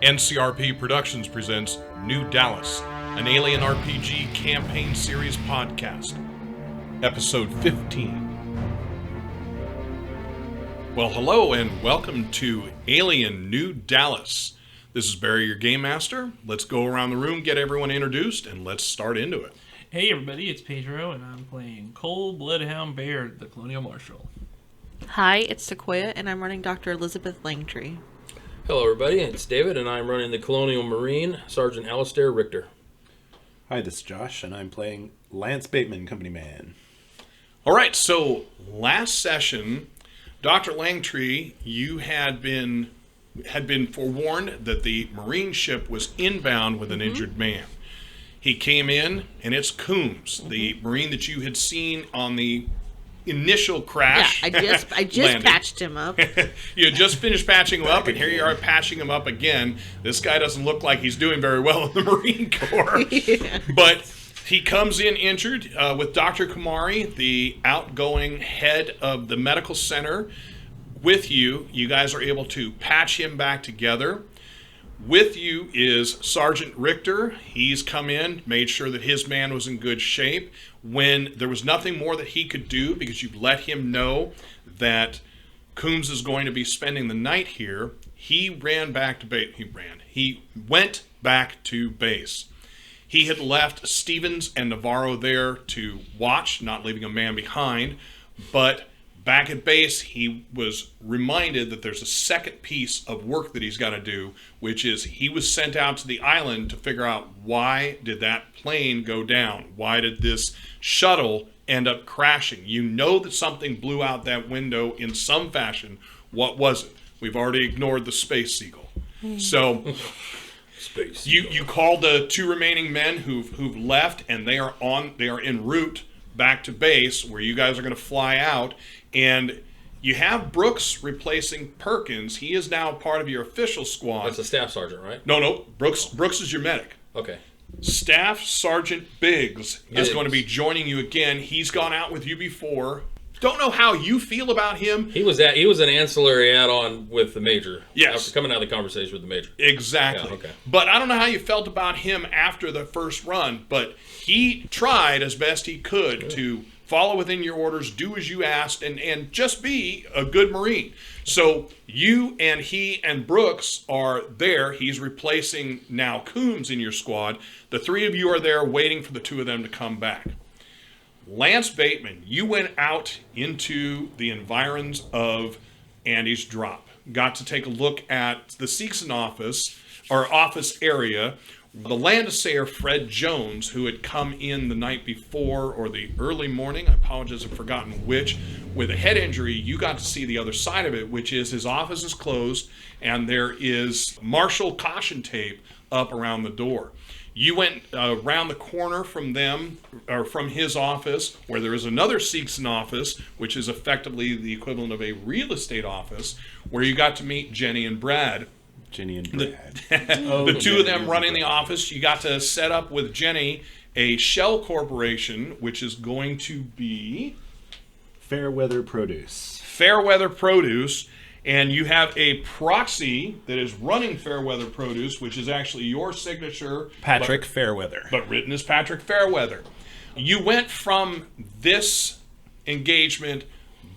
NCRP Productions presents New Dallas, an Alien RPG campaign series podcast. Episode 15. Well, hello and welcome to Alien New Dallas. This is Barry, your Game Master. Let's go around the room, get everyone introduced, and let's start into it. Hey everybody, it's Pedro, and I'm playing Bloodhound Baird, the Colonial Marshal. Hi, it's Sequoia, and I'm running Dr. Elizabeth Langtree. Hello everybody, it's David, and I'm running the Colonial Marine, Sergeant Alister, Richter. Hi, this is Josh, and I'm playing Lance Bateman, Company Man. All right, so last session, Dr. Langtree, you had been forewarned that the Marine ship was inbound with an injured man. He came in, and it's Coombs, the Marine that you had seen on the initial crash. Yeah, I just patched him up. You just finished patching him up, and here you are patching him up again. This guy doesn't look like he's doing very well in the Marine Corps. Yeah. But he comes in injured with Dr. Kumari, the outgoing head of the medical center, with you. You guys are able to patch him back together. With you is Sergeant Richter. He's come in, made sure that his man was in good shape. When there was nothing more that he could do, because you let him know that Coombs is going to be spending the night here, he ran back to base. He went back to base. He had left Stevens and Navarro there to watch, not leaving a man behind, but back at base, he was reminded that there's a second piece of work that he's got to do, which is he was sent out to the island to figure out why did that plane go down? Why did this shuttle end up crashing? You know that something blew out that window in some fashion. What was it? We've already ignored the space seagull. So you called the two remaining men who've left, and they are en route back to base where you guys are going to fly out. And you have Brooks replacing Perkins. He is now part of your official squad. That's a staff sergeant, right? No. Brooks is your medic. Okay. Staff Sergeant Biggs is going to be joining you again. He's gone out with you before. Don't know how you feel about him. He was an ancillary add-on with the Major. Yes. After coming out of the conversation with the Major. Exactly. Yeah, okay. But I don't know how you felt about him after the first run, but he tried as best he could to follow within your orders, do as you asked, and just be a good Marine. So you and he and Brooks are there. He's replacing now Coombs in your squad. The three of you are there waiting for the two of them to come back. Lance Bateman, you went out into the environs of Andy's drop. Got to take a look at the Seegson office area. The landassayer Fred Jones, who had come in the night before or the early morning, I apologize, I've forgotten which, with a head injury, you got to see the other side of it, which is his office is closed and there is martial caution tape up around the door. You went around the corner from them, or from his office, where there is another Seegson office, which is effectively the equivalent of a real estate office, where you got to meet Jenny and Brad. The two of them running the office. You got to set up with Jenny a shell corporation, which is going to be Fairweather Produce. And you have a proxy that is running Fairweather Produce, which is actually your signature. Patrick Fairweather. But written as Patrick Fairweather. You went from this engagement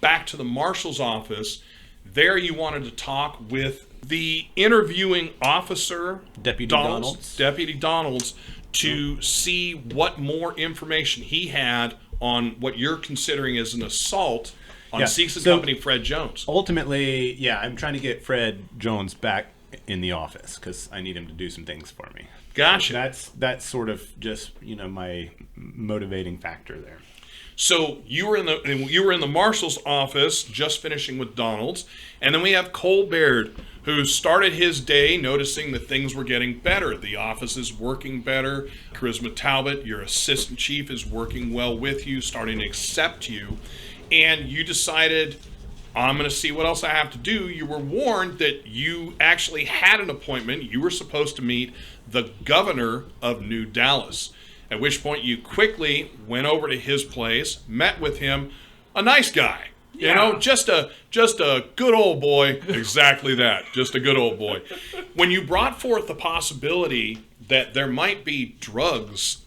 back to the marshal's office. There you wanted to talk with the interviewing officer, Deputy Donalds, to see what more information he had on what you're considering as an assault on Seegson Company Fred Jones. Ultimately, I'm trying to get Fred Jones back in the office because I need him to do some things for me. Gotcha. That's sort of just my motivating factor there. So you were in the marshal's office, just finishing with Donalds, and then we have Colbert, who started his day noticing that things were getting better. The office is working better. Charisma Talbot, your assistant chief, is working well with you, starting to accept you, and you decided, I'm going to see what else I have to do. You were warned that you actually had an appointment. You were supposed to meet the governor of New Dallas. At which point you quickly went over to his place, met with him, a nice guy. You know, just a good old boy. Exactly that. Just a good old boy. When you brought forth the possibility that there might be drugs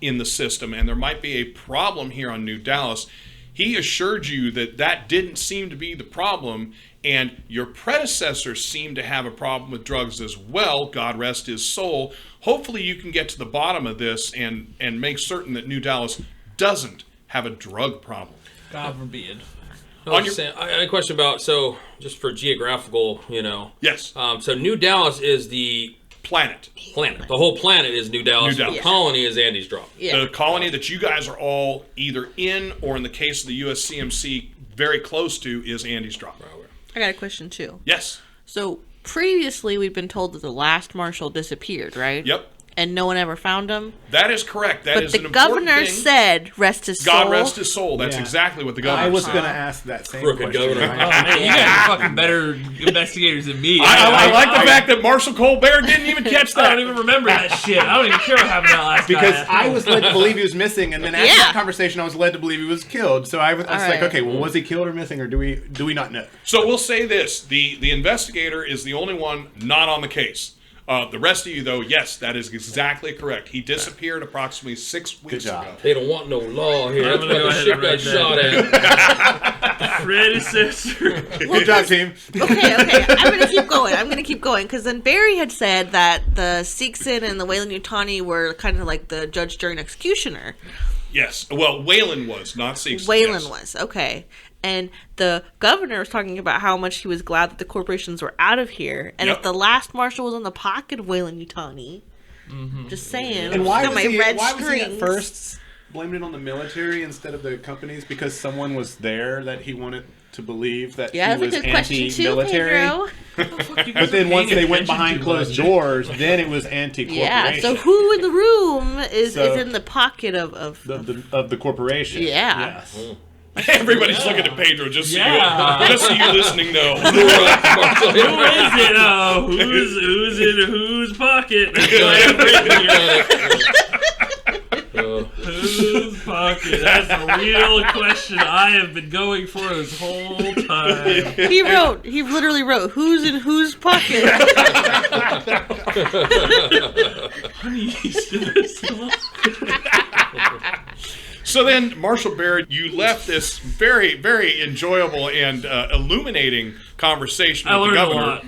in the system and there might be a problem here on New Dallas, he assured you that that didn't seem to be the problem, and your predecessor seemed to have a problem with drugs as well, God rest his soul. Hopefully you can get to the bottom of this and make certain that New Dallas doesn't have a drug problem. God forbid. I had a question about, so just for geographical, Yes. So New Dallas is the Planet. The whole planet is New Dallas. New Dallas. The colony is Andy's drop. Yeah. The colony that you guys are all either in or, in the case of the USCMC, very close to is Andy's drop. I got a question too. Yes. So previously we'd been told that the last marshal disappeared, right? Yep. And no one ever found him. That is correct. That But is the an important governor thing. said, "Rest his soul." God rest his soul. That's Yeah. exactly what the governor I was said. going to ask that same Crooked question. governor. Oh, man, you guys are fucking better investigators than me. I like the fact that Marshal Colbert didn't even catch I that. don't even remember that shit. I don't even care what happened to that last Because guy. I was led to believe he was missing, and then after Yeah. that conversation, I was led to believe he was killed. So I was like, right. okay, well, was he killed or missing, or do we not know? So we'll say this: the investigator is the only one not on the case. The rest of you, though, yes, that is exactly correct. He disappeared approximately 6 weeks job. ago. They don't want no law here. I'm That's gonna why go the ahead ship and got write shot at. predecessor. Good job, team. Okay. I'm gonna keep going because then Barry had said that the Seegson and the Weyland-Yutani were kind of like the judge, jury, and executioner. Yes. Well, Wayland was, not Seegson. Wayland yes. was, okay. And the governor was talking about how much he was glad that the corporations were out of here, and Yep. if the last marshal was in the pocket of Weyland-Yutani. Just saying. And why Got was my he, red why was he at strings. first blamed it on the military instead of the companies? Because someone was there that he wanted to believe that Yeah, he that's was a good question too, anti-military. Pedro. But then once they went behind closed doors, then it was anti-corporation. Yeah, so who in the room is So- in the pocket of of the corporation? Yeah. Yes. Everybody's looking at Pedro just so Yeah. just so you listening know. Who is it? Oh, who's in whose pocket? Whose pocket? That's a real question I have been going for this whole time. He literally wrote, "Who's in whose pocket?" I'm used to this. So then, Marshal Baird, you left this very, very enjoyable and illuminating conversation I with the learned a governor.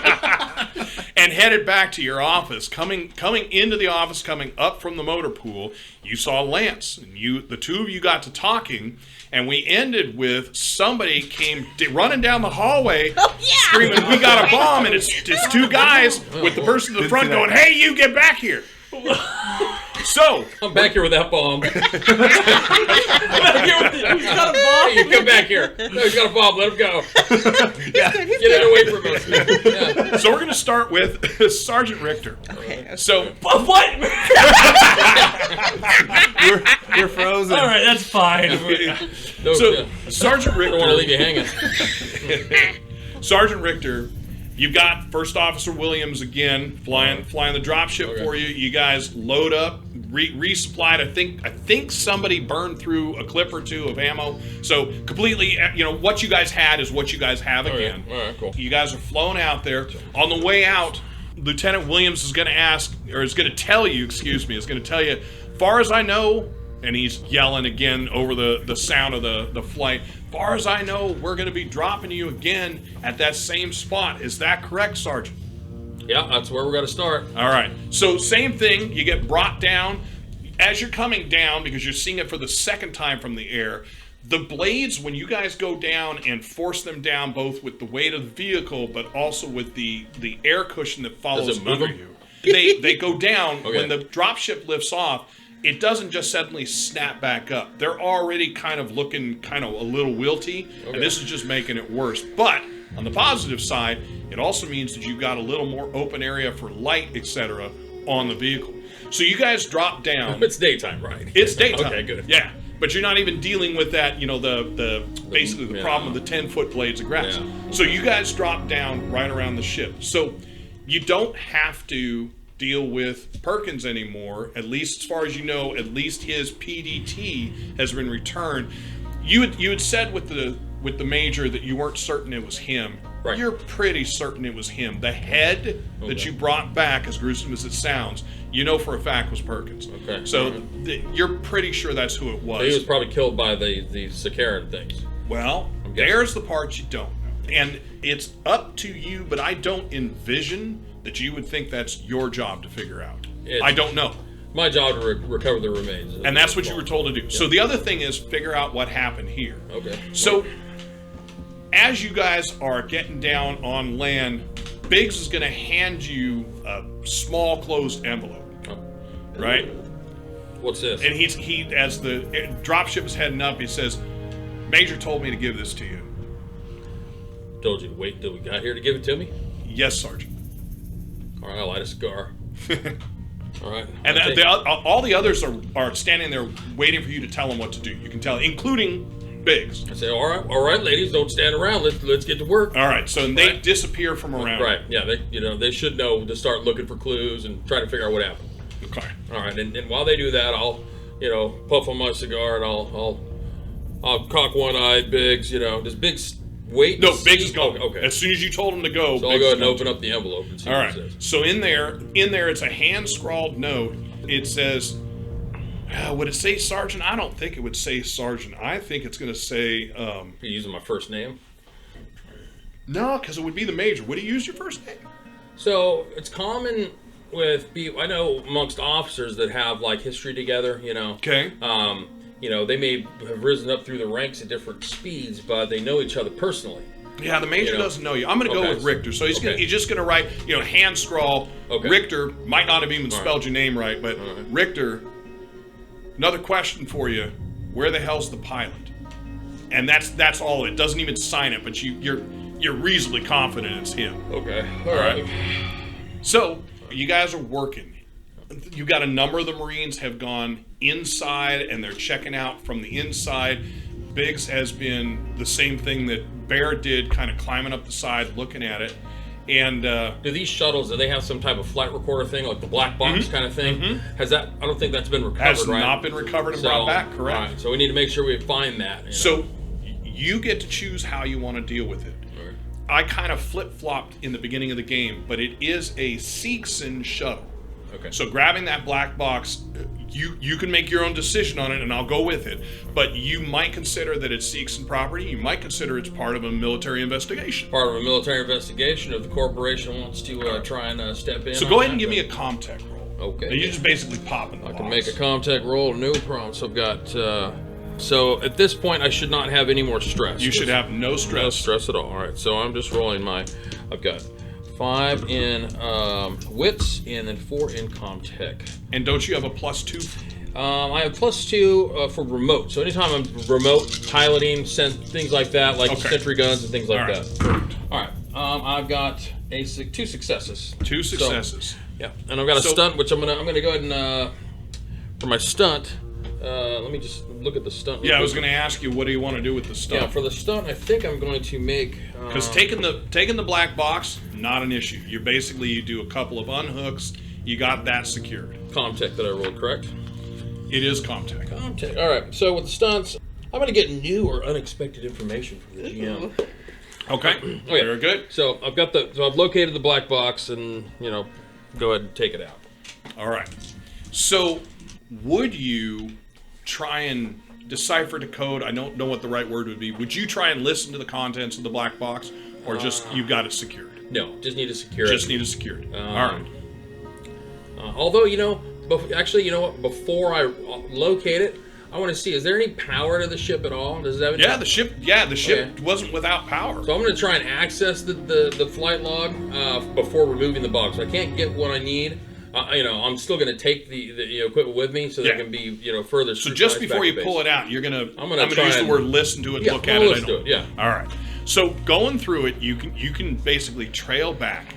lot. And headed back to your office. Coming into the office, coming up from the motor pool, you saw Lance, and the two of you got to talking, and we ended with somebody came running down the hallway, screaming, "We got a bomb!" And it's two guys with the person in the front going, "Hey, you get back here!" So I'm back here with that bomb. He's got a bomb. Hey, you come back here. No, he's got a bomb. Let him go. Get it away from us. Yeah. So we're going to start with Sergeant Richter. Okay. So What? You're frozen. All right, that's fine. No, So Sergeant I don't want to leave Richter, you hanging. Sergeant Richter, you've got First Officer Williams again flying the dropship Okay. for you. You guys load up, resupplied. I think somebody burned through a clip or two of ammo. So completely, what you guys had is what you guys have again. All right, cool. You guys are flown out there. On the way out, Lieutenant Williams is going to tell you, far as I know, and he's yelling again over the sound of the flight, far as I know, we're going to be dropping you again at that same spot. Is that correct, Sergeant? Yeah, that's where we're going to start. All right. So same thing, you get brought down. As you're coming down, because you're seeing it for the second time from the air, the blades, when you guys go down and force them down, both with the weight of the vehicle, but also with the air cushion that follows Does it move under them? you, they go down. Okay. When the dropship lifts off, it doesn't just suddenly snap back up. They're already kind of looking a little wilty, and this is just making it worse. But on the positive side, it also means that you've got a little more open area for light, etc., on the vehicle. So you guys drop down. It's daytime, right? It's daytime. Okay, good. Yeah, but you're not even dealing with that. Basically the problem of the 10-foot blades of grass. Yeah. So you guys drop down right around the ship. So you don't have to deal with Perkins anymore. At least as far as you know, at least his PDT has been returned. You had said with the major that you weren't certain it was him. Right. You're pretty certain it was him. The head that you brought back, as gruesome as it sounds, you know for a fact was Perkins. Okay. So you're pretty sure that's who it was. So he was probably killed by the Sakaran things. Well, there's the part you don't know. And it's up to you, but I don't envision that you would think that's your job to figure out. I don't know. My job to recover the remains. And that's what you were told to do. Yeah. So the other thing is figure out what happened here. Okay. So as you guys are getting down on land, Biggs is going to hand you a small closed envelope. Oh. Right? What's this? And he as the dropship is heading up, he says, Major told me to give this to you. Told you to wait until we got here to give it to me? Yes, Sergeant. All right, I'll light a cigar. All right. And all the others are standing there waiting for you to tell them what to do. You can tell, including Biggs. I say, all right, ladies, don't stand around. Let's get to work. All right. So they disappear from around. Right. Yeah. They should know to start looking for clues and try to figure out what happened. Okay. All right. And while they do that, I'll puff on my cigar and I'll cock one eye at Biggs. Does Biggs wait? No, Biggs is going. Okay. As soon as you told him to go, so I'll go ahead and open up the envelope and see all what right. it says. So in there, it's a hand scrawled note. It says, would it say Sargent? I don't think it would say Sargent. I think it's going to say. You're using my first name? No, because it would be the Major. Would he use your first name? So it's common with I know amongst officers that have like history together. Okay. They may have risen up through the ranks at different speeds, but they know each other personally. Yeah, the Major doesn't know you. I'm going to go with Richter. So he's just going to write, hand scrawl. Okay. Richter might not have even spelled your name right, but Richter. Another question for you: where the hell's the pilot? And that's all. It doesn't even sign it, but you're reasonably confident it's him. Okay. All right. So you guys are working. You got a number of the Marines have gone inside, and they're checking out from the inside. Biggs has been the same thing that Baird did, kind of climbing up the side, looking at it. And do these shuttles, do they have some type of flight recorder thing, like the black box kind of thing? Has that? I don't think that's been recovered. Has not been recovered and brought back. Correct. Right, so we need to make sure we find that. So you get to choose how you want to deal with it. Right. I kind of flip-flopped in the beginning of the game, but it is a Seegson shuttle. Okay. So grabbing that black box, you can make your own decision on it, and I'll go with it. But you might consider that it's Seegson property. You might consider it's part of a military investigation. Part of a military investigation if the corporation wants to try and step in. So go ahead and give me a Comtech roll. Okay. And you just basically pop in the I box. can make a Comtech roll, no problem. So I've got. So at this point, I should not have any more stress. You should have no stress. No stress at all. All right. So I'm just rolling I've got 5 in wits and then 4 in Comtech. And don't you have a +2? I have +2 for remote. So anytime I'm remote piloting, things like that, like sentry guns and things like that. Perfect. All right. I've got 2 successes. 2 successes. So, yeah, and I've got a stunt, which I'm gonna go ahead and for my stunt. Let me just look at the stunt. Yeah, I was going to ask you, what do you want to do with the stunt? Yeah, for the stunt, I think I'm going to make. Because taking the black box, not an issue. You do a couple of unhooks. You got that secured. Comtech that I rolled, correct? It is Comtech. Comtech. All right. So with the stunts, I'm going to get new or unexpected information from the GM. Okay. Very good. So I've located the black box, and go ahead and take it out. All right. So, would you try and decipher, decode? I don't know what the right word would be. Would you try and listen to the contents of the black box, or just you've got it secured? No, just need to secure it. Just need to secure it. All right. Although actually, you know what? Before I locate it, I want to see, is there any power to the ship at all? Does that? Yeah, the ship wasn't without power. So I'm going to try and access the flight log before removing the box. I can't get what I need. I'm still going to take the equipment with me so that it can be further. So just before you pull it out, I'm going to use the word listen to it, look at it. Listen to it. Yeah. All right. So going through it, you can basically trail back.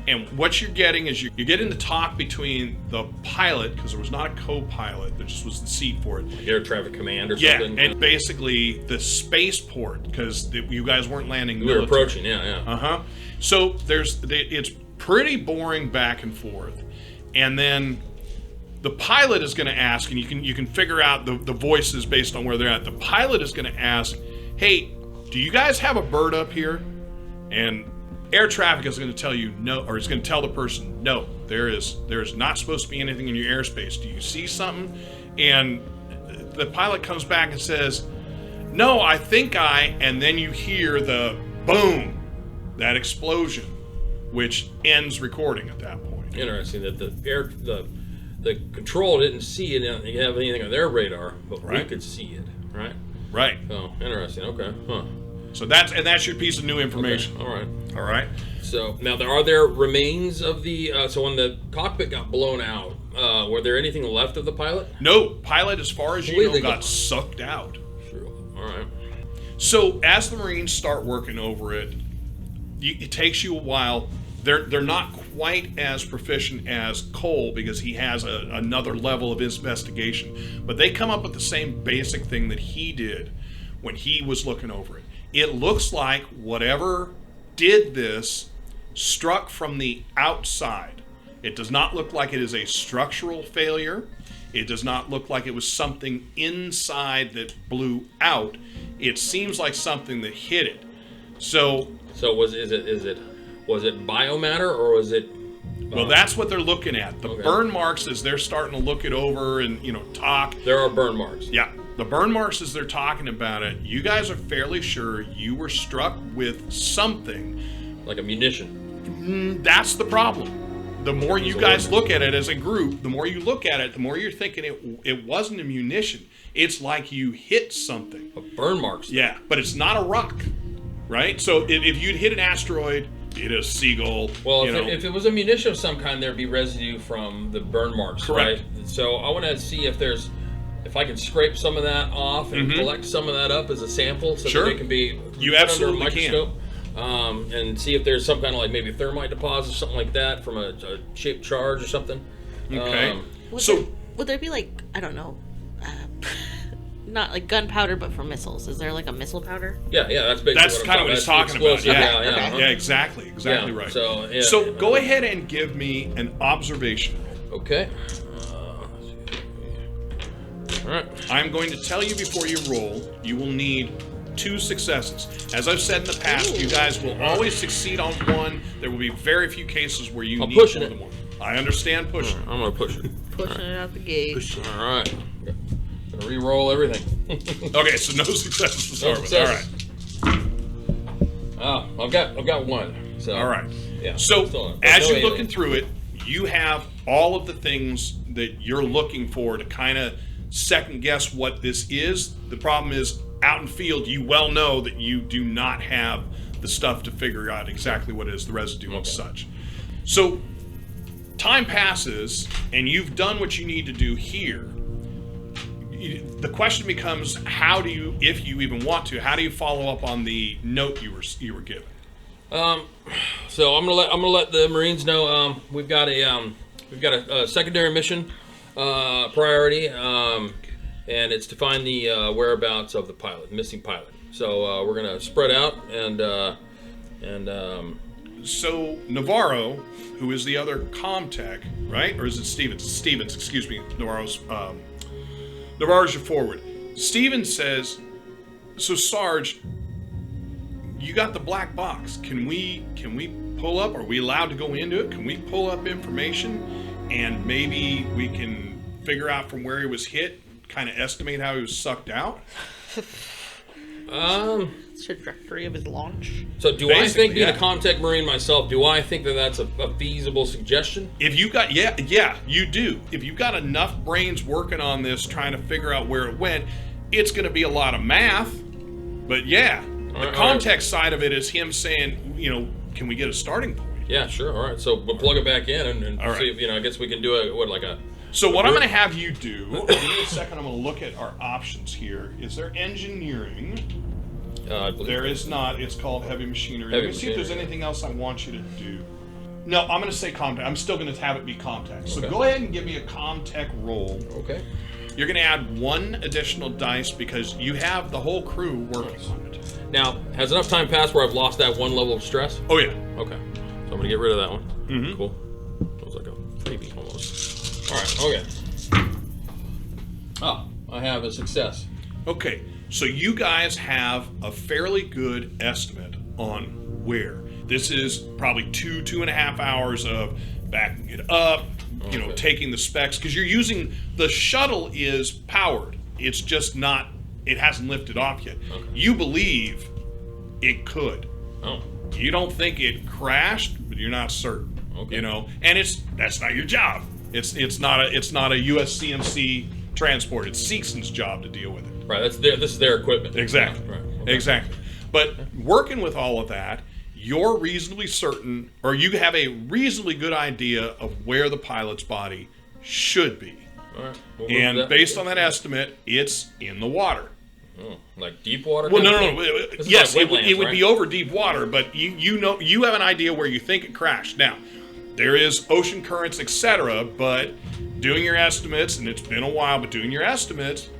And what you're getting is you're getting the talk between the pilot, because there was not a co-pilot, there just was the seat for it. Air traffic command or something. Yeah, and basically the spaceport, because you guys weren't landing military. We were approaching, yeah. Uh-huh. So it's pretty boring back and forth. And then The pilot is going to ask, and you can figure out the voices based on where they're at. The pilot is going to ask, hey, do you guys have a bird up here? And air traffic is going to tell you no, or it's going to tell the person, no, there is not supposed to be anything in your airspace. Do you see something? And the pilot comes back and says, no, I think and then you hear the boom, that explosion, which ends recording at that point. Interesting that the control didn't see it, and you have anything on their radar, but we could see it, right? Right. Oh, interesting. Okay. Huh. So that's your piece of new information. Okay. All right. So now are there remains of the? So when the cockpit got blown out, were there anything left of the pilot? No, pilot, as far as you know, Completely got gone. sucked out. Sure. All right. So as the Marines start working over it, it takes you a while. They're not quite as proficient as Cole because he has another level of investigation, but they come up with the same basic thing that he did when he was looking over it. It looks like whatever did this struck from the outside. It does not look like it is a structural failure. It does not look like it was something inside that blew out. It seems like something that hit it. So was it biomatter or was it? Well, that's what they're looking at. The burn marks, as they're starting to look it over and talk. There are burn marks. Yeah, the burn marks, as they're talking about it, you guys are fairly sure you were struck with something. Like a munition. That's the problem. The more you guys look at it as a group, the more you look at it, the more you're thinking it wasn't a munition. It's like you hit something. A burn marks. Yeah, but it's not a rock, right? So if you'd hit an asteroid, hit a seagull. Well, if it was a munition of some kind, there'd be residue from the burn marks, correct. Right? So I want to see if I can scrape some of that off and collect some of that up as a sample, so that it can be you put absolutely under a microscope. And see if there's some kind of like maybe thermite deposit or something like that from a shaped charge or something. Okay. Would there be like, I don't know, not like gunpowder, but for missiles? Is there like a missile powder? Yeah, that's basically that's kind of what he's talking about. Yeah, yeah, exactly right. So, so go ahead and give me an observation. Okay. All right. I'm going to tell you before you roll, you will need 2 successes. As I've said in the past, you guys will always succeed on 1. There will be very few cases where you need more than 1. I understand pushing. I'm going to push it. Pushing it out the gate. All right. Gonna re-roll everything. Okay, so no successes to start with. All right. Oh, I've got 1. So all right. Yeah. So as you're looking through it, you have all of the things that you're looking for to kind of second guess what this is. The problem is, out in field, you well know that you do not have the stuff to figure out exactly what it is, the residue and such. So time passes, and you've done what you need to do here. The question becomes, how do you, if you even want to, how do you follow up on the note you were given? So I'm gonna let the Marines know we've got a secondary mission priority, and it's to find the whereabouts of the pilot, missing pilot. So we're gonna spread out and so Navarro, who is the other comm-tech, right? Or is it Stevens? Stevens, excuse me. Navarro's your forward. Stevens says, so Sarge, you got the black box. Can we pull up? Are we allowed to go into it? Can we pull up information and maybe we can figure out from where he was hit, kind of estimate how he was sucked out? Trajectory of his launch. So do I think, being a Comtech Marine myself, do I think that that's a feasible suggestion? If you got, yeah, you do. If you've got enough brains working on this, trying to figure out where it went, it's going to be a lot of math. But yeah, the Comtech side of it is him saying, can we get a starting point? Yeah, sure. All right. So we'll plug it back in and see if, I guess we can do a. So what I'm going to have you do, give me a second, I'm going to look at our options here. Is there engineering? There is not. It's called heavy machinery. Let me see if there's anything else I want you to do. No, I'm going to say Comtech. I'm still going to have it be Comtech. So go ahead and give me a Comtech roll. Okay. You're going to add 1 additional dice because you have the whole crew working on it. Now, has enough time passed where I've lost that 1 level of stress? Oh, yeah. Okay. So I'm going to get rid of that one. Mm-hmm. Cool. That was like a freebie almost. All right. Okay. Oh, I have a success. Okay, so you guys have a fairly good estimate on where. This is probably 2.5 hours of backing it up, taking the specs, because you're using, the shuttle is powered. It's just not, it hasn't lifted off yet. Okay. You believe it could. Oh. You don't think it crashed, but you're not certain. Okay. And that's not your job. It's not a USCMC transport. It's Seegson's job to deal with it. Right, this is their equipment. Exactly. Right. Okay. Exactly. But working with all of that, you're reasonably certain, or you have a reasonably good idea of where the pilot's body should be. All right. We'll And based on that estimate, it's in the water. Oh, like deep water? Well, no. This is Yes, like it would wetlands, be right? over deep water, but you have an idea where you think it crashed. Now, there is ocean currents, etc., but doing your estimates, and it's been a while, but doing your estimates,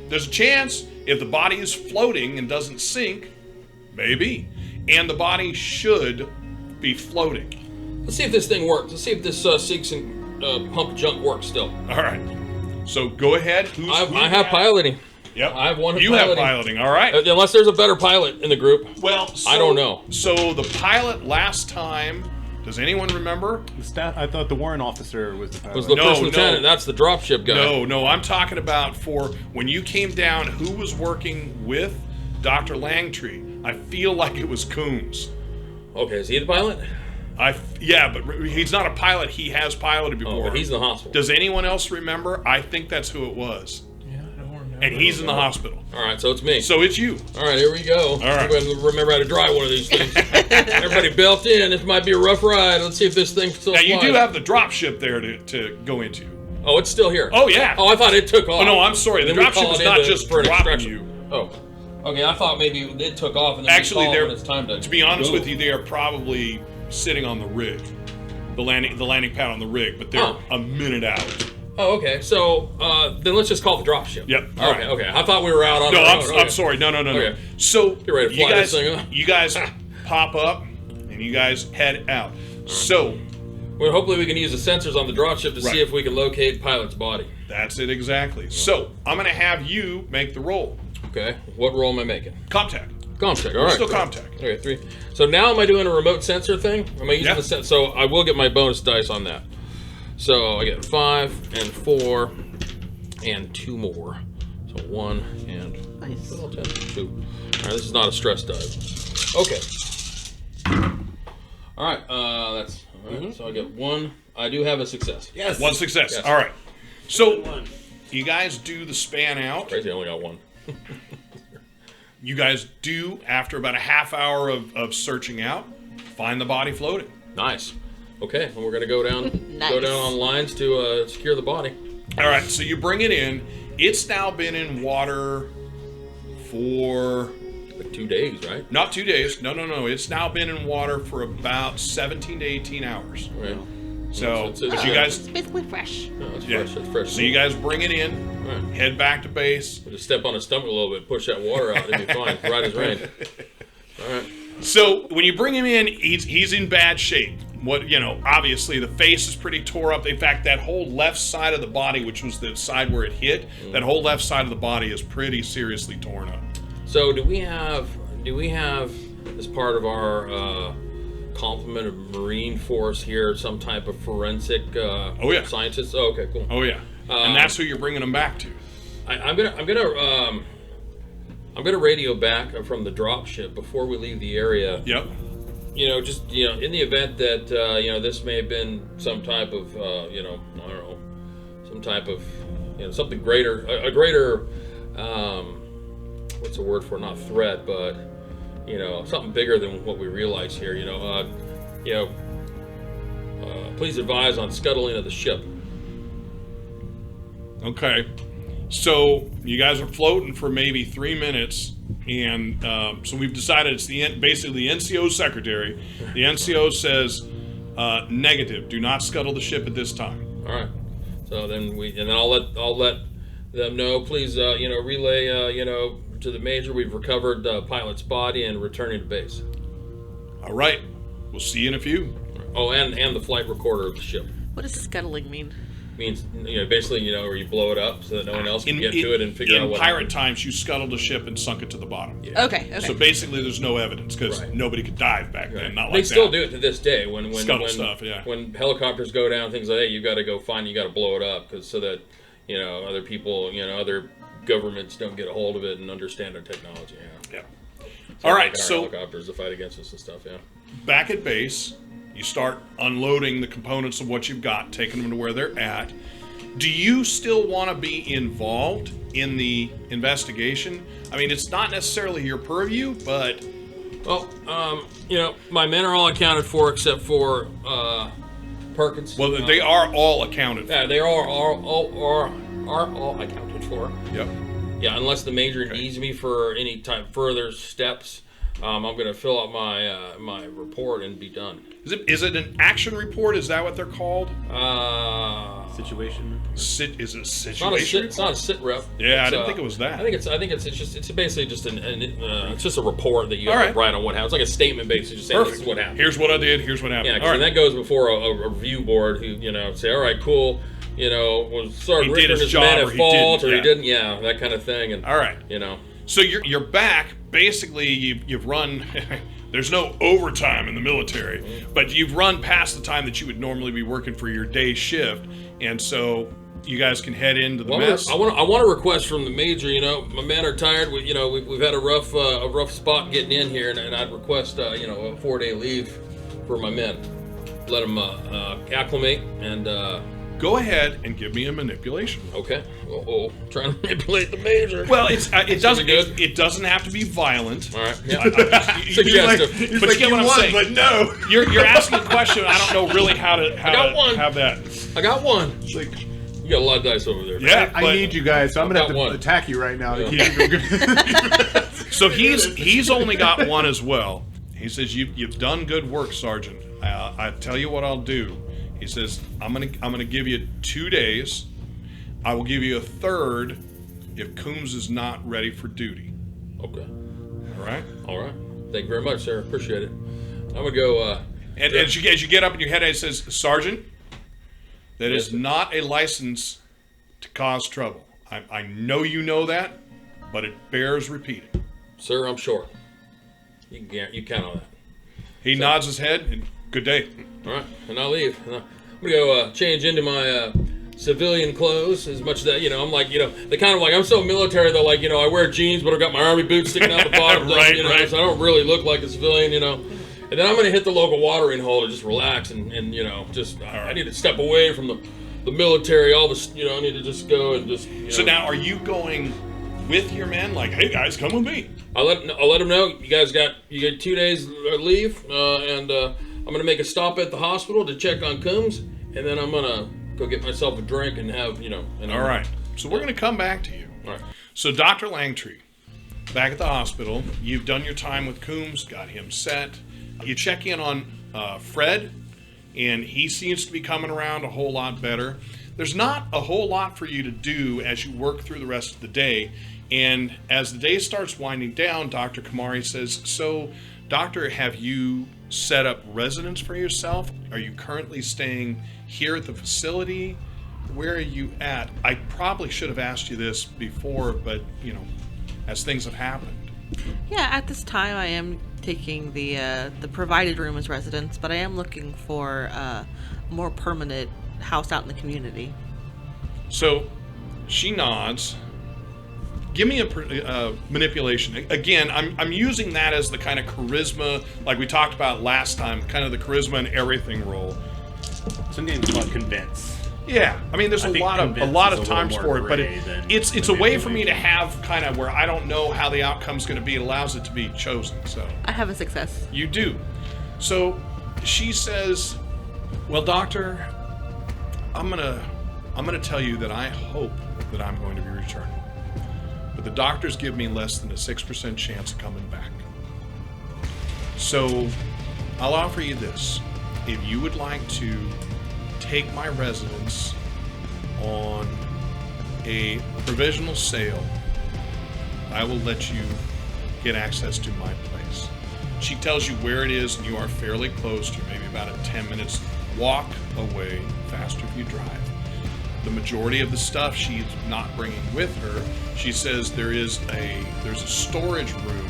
there's a chance if the body is floating and doesn't sink, maybe, and the body should be floating. Let's see if this thing works. Let's see if this Seegson pump junk works still. All right. So go ahead. I have piloting. Yep. I have one. You have piloting. All right. Unless there's a better pilot in the group. Well, I don't know. So the pilot last time, does anyone remember? I thought the warrant officer was the pilot. Was the No, first no. lieutenant? That's the dropship guy. No, I'm talking about for when you came down, who was working with Dr. Langtree? I feel like it was Coombs. Okay, is he the pilot? Yeah, but he's not a pilot. He has piloted before. Oh, but he's in the hospital. Does anyone else remember? I think that's who it was. Yeah, I don't remember. And he's in the hospital. All right, so it's me. So it's you. All right, here we go. All right. I'm going to remember how to drive one of these things. Everybody belt in. This might be a rough ride. Let's see if this thing still Now, you flies. do have the drop ship there to go into. Oh, it's still here. Oh, yeah. Oh, I thought it took off. Oh, no, I'm sorry. The Then we drop ship call is it not in just for an dropping extraction. you. Oh. Okay, I thought maybe it took off and then Actually, we call it they're, when it's time to be honest go. with you, they are probably sitting on the rig. The landing pad on the rig, but they're a minute out. Oh, okay. So then let's just call the drop ship. Yep. All Okay. right. Okay. I thought we were out on. No, the I'm, road. I'm Okay. sorry. No. Okay. So Get ready to fly this thing up. you guys pop up and you guys head out. So Well, hopefully we can use the sensors on the drop ship to Right. see if we can locate pilot's body. that's it exactly. So I'm going to have you make the roll. Okay. What role am I making? Contact. Comtech. All right. Still great. contact. Okay, 3. So now am I doing a remote sensor thing? Am I using Yeah. the sensor? So I will get my bonus dice on that. So I get 5 and 4 and 2 more. So 1 and Nice. 10, 2. All right, this is not a stress dive. Okay. All right, that's all right. So I get 1. I do have a success. Yes. One success. Yes. All right. So you guys do the span out. Crazy, I only got 1. You guys do, after about a half hour of searching out, find the body floating. Nice. Okay, well, we're gonna go down, Nice. go down on lines to secure the body. All right, so you bring it in. It's now been in water for Like 2 days, right? not 2 days. No. It's now been in water for about 17 to 18 hours. Right. So, It's but you good. guys, It's basically fresh. No, it's yeah. fresh. It's fresh. So you guys bring it in, All right. head back to base. We'll just step on his stomach a little bit, push that water out. It'll be fine. Right as rain. All right. So when you bring him in, he's in bad shape. Obviously the face is pretty tore up. In fact, that whole left side of the body, which was the side where it hit, that whole left side of the body is pretty seriously torn up. So do we have as part of our complement of Marine Force here some type of forensic yeah. scientist? Oh, okay, cool. Oh yeah, and that's who you're bringing him back to. I'm gonna radio back from the drop ship before we leave the area. Yep. In the event that this may have been some type of I don't know, some type of something greater, a greater what's the word for, not threat, but something bigger than what we realize here. Please advise on scuttling of the ship. Okay. So you guys are floating for maybe 3 minutes, and so we've decided it's basically the NCO secretary. The NCO says negative. Do not scuttle the ship at this time. All right. So then I'll let them know. Please, relay, to the major. We've recovered the pilot's body and returning to base. All right. We'll see you in a few. Oh, and the flight recorder of the ship. What does scuttling mean? means, basically, where you blow it up so that no one else can get to it and figure out what In pirate happened. times, you scuttled a ship and sunk it to the bottom. Yeah. Okay. So basically, there's no evidence because Right. nobody could dive back then. Not like They still that. do it to this day. When Scuttle stuff, yeah. When helicopters go down, things like that, you got to go find. You got to blow it up so that other people, other governments don't get a hold of it and understand our technology. Yeah. So All right, our so helicopters to fight against us and stuff. Yeah. back at base, you start unloading the components of what you've got, taking them to where they're at. Do you still want to be involved in the investigation? I mean, it's not necessarily your purview, but Well, my men are all accounted for except for Perkins. well, they are all accounted for. Yeah, they are all accounted for. Yep. Yeah, unless the major needs me for any type further steps, I'm going to fill out my report and be done. Is it an action report? Is that what they're called? Situation. Is it a It's situation? not a sit rep. Yeah, I It's, didn't think it was that. I think it's basically just it's just a report that you All have right. to write on what happened. It's like a statement basically just saying Perfect. this is what happened. Here's what I did. Here's what happened. Yeah, All because right. that goes before a review board who say, all right, cool. Was Sarge He did Richter his his job man or at he fault didn't, or yeah. he didn't? Yeah, that kind of thing. And All right. So you're back. Basically, you've run. There's no overtime in the military, but you've run past the time that you would normally be working for your day shift, and so you guys can head into the mess. I want a request from the major. My men are tired. We've had a rough spot getting in here, and I'd request a 4-day leave for my men. Let them acclimate and. Go ahead and give me a manipulation. Okay. Trying to manipulate the major. Well, it doesn't good? it doesn't have to be violent. All right. Yeah. Suggestive. He's But like, you get what I'm won, saying. but no. You're asking a question. I don't know really how to got one. have that. I got one. It's like, You got a lot of dice over there. Yeah, I but- need you guys, so I'm gonna have got to one. attack you right now to Yeah. keep you from So he's only got one as well. He says you've done good work, Sergeant. I tell you what I'll do. He says I'm gonna give you 2 days. I will give you a third if Coombs is not ready for duty. Okay. All right. All right. Thank you very much, sir. Appreciate it. I'm gonna go. And as you get up in your head, it says, Sergeant, that is not a license to cause trouble. I know you know that, but it bears repeating. Sir, I'm sure. You count on that. He nods his head and good day. All right, and I'll leave. And I'm gonna go change into my civilian clothes. As much as that, I'm like, they kind of like I'm so military that like, I wear jeans, but I've got my army boots sticking out the bottom. Right, right. So I don't really look like a civilian, And then I'm gonna hit the local watering hole and just relax and just I need to step away from the military. All this, I need to just go and just. So now, are you going with your men? Like, hey guys, come with me. I'll let them know you guys you get 2 days leave, and I'm gonna make a stop at the hospital to check on Coombs, and then I'm gonna go get myself a drink and have And All right. So we're going to come back to you. All right. So Dr. Langtree, back at the hospital, you've done your time with Coombs, got him set. You check in on Fred, and he seems to be coming around a whole lot better. There's not a whole lot for you to do as you work through the rest of the day. And as the day starts winding down, Dr. Kamari says, so, Doctor, have you set up residence for yourself? Are you currently staying here at the facility? Where are you at? I probably should have asked you this before, but, as things have happened. Yeah, at this time I am taking the provided room as residence, but I am looking for a more permanent house out in the community. So she nods. Give me a manipulation. Again, I'm using that as the kind of charisma, like we talked about last time, kind of the charisma and everything roll. Some games called convince. Yeah, I mean, there's I a think lot of convince is a times little for more it, but gray than it's a way for me to manipulation. have kind of where I don't know how the outcome's going to be. It allows it to be chosen. So I have a success. you do. So she says, "Well, Doctor, I'm gonna tell you that I hope that I'm going to be returning, but the doctors give me less than a 6% chance of coming back. So I'll offer you this: if you would like to take my residence on a provisional sale, I will let you get access to my place." She tells you where it is, and you are fairly close. You're maybe about a 10 minutes walk away, faster if you drive. the majority of the stuff she's not bringing with her. She says there's a storage room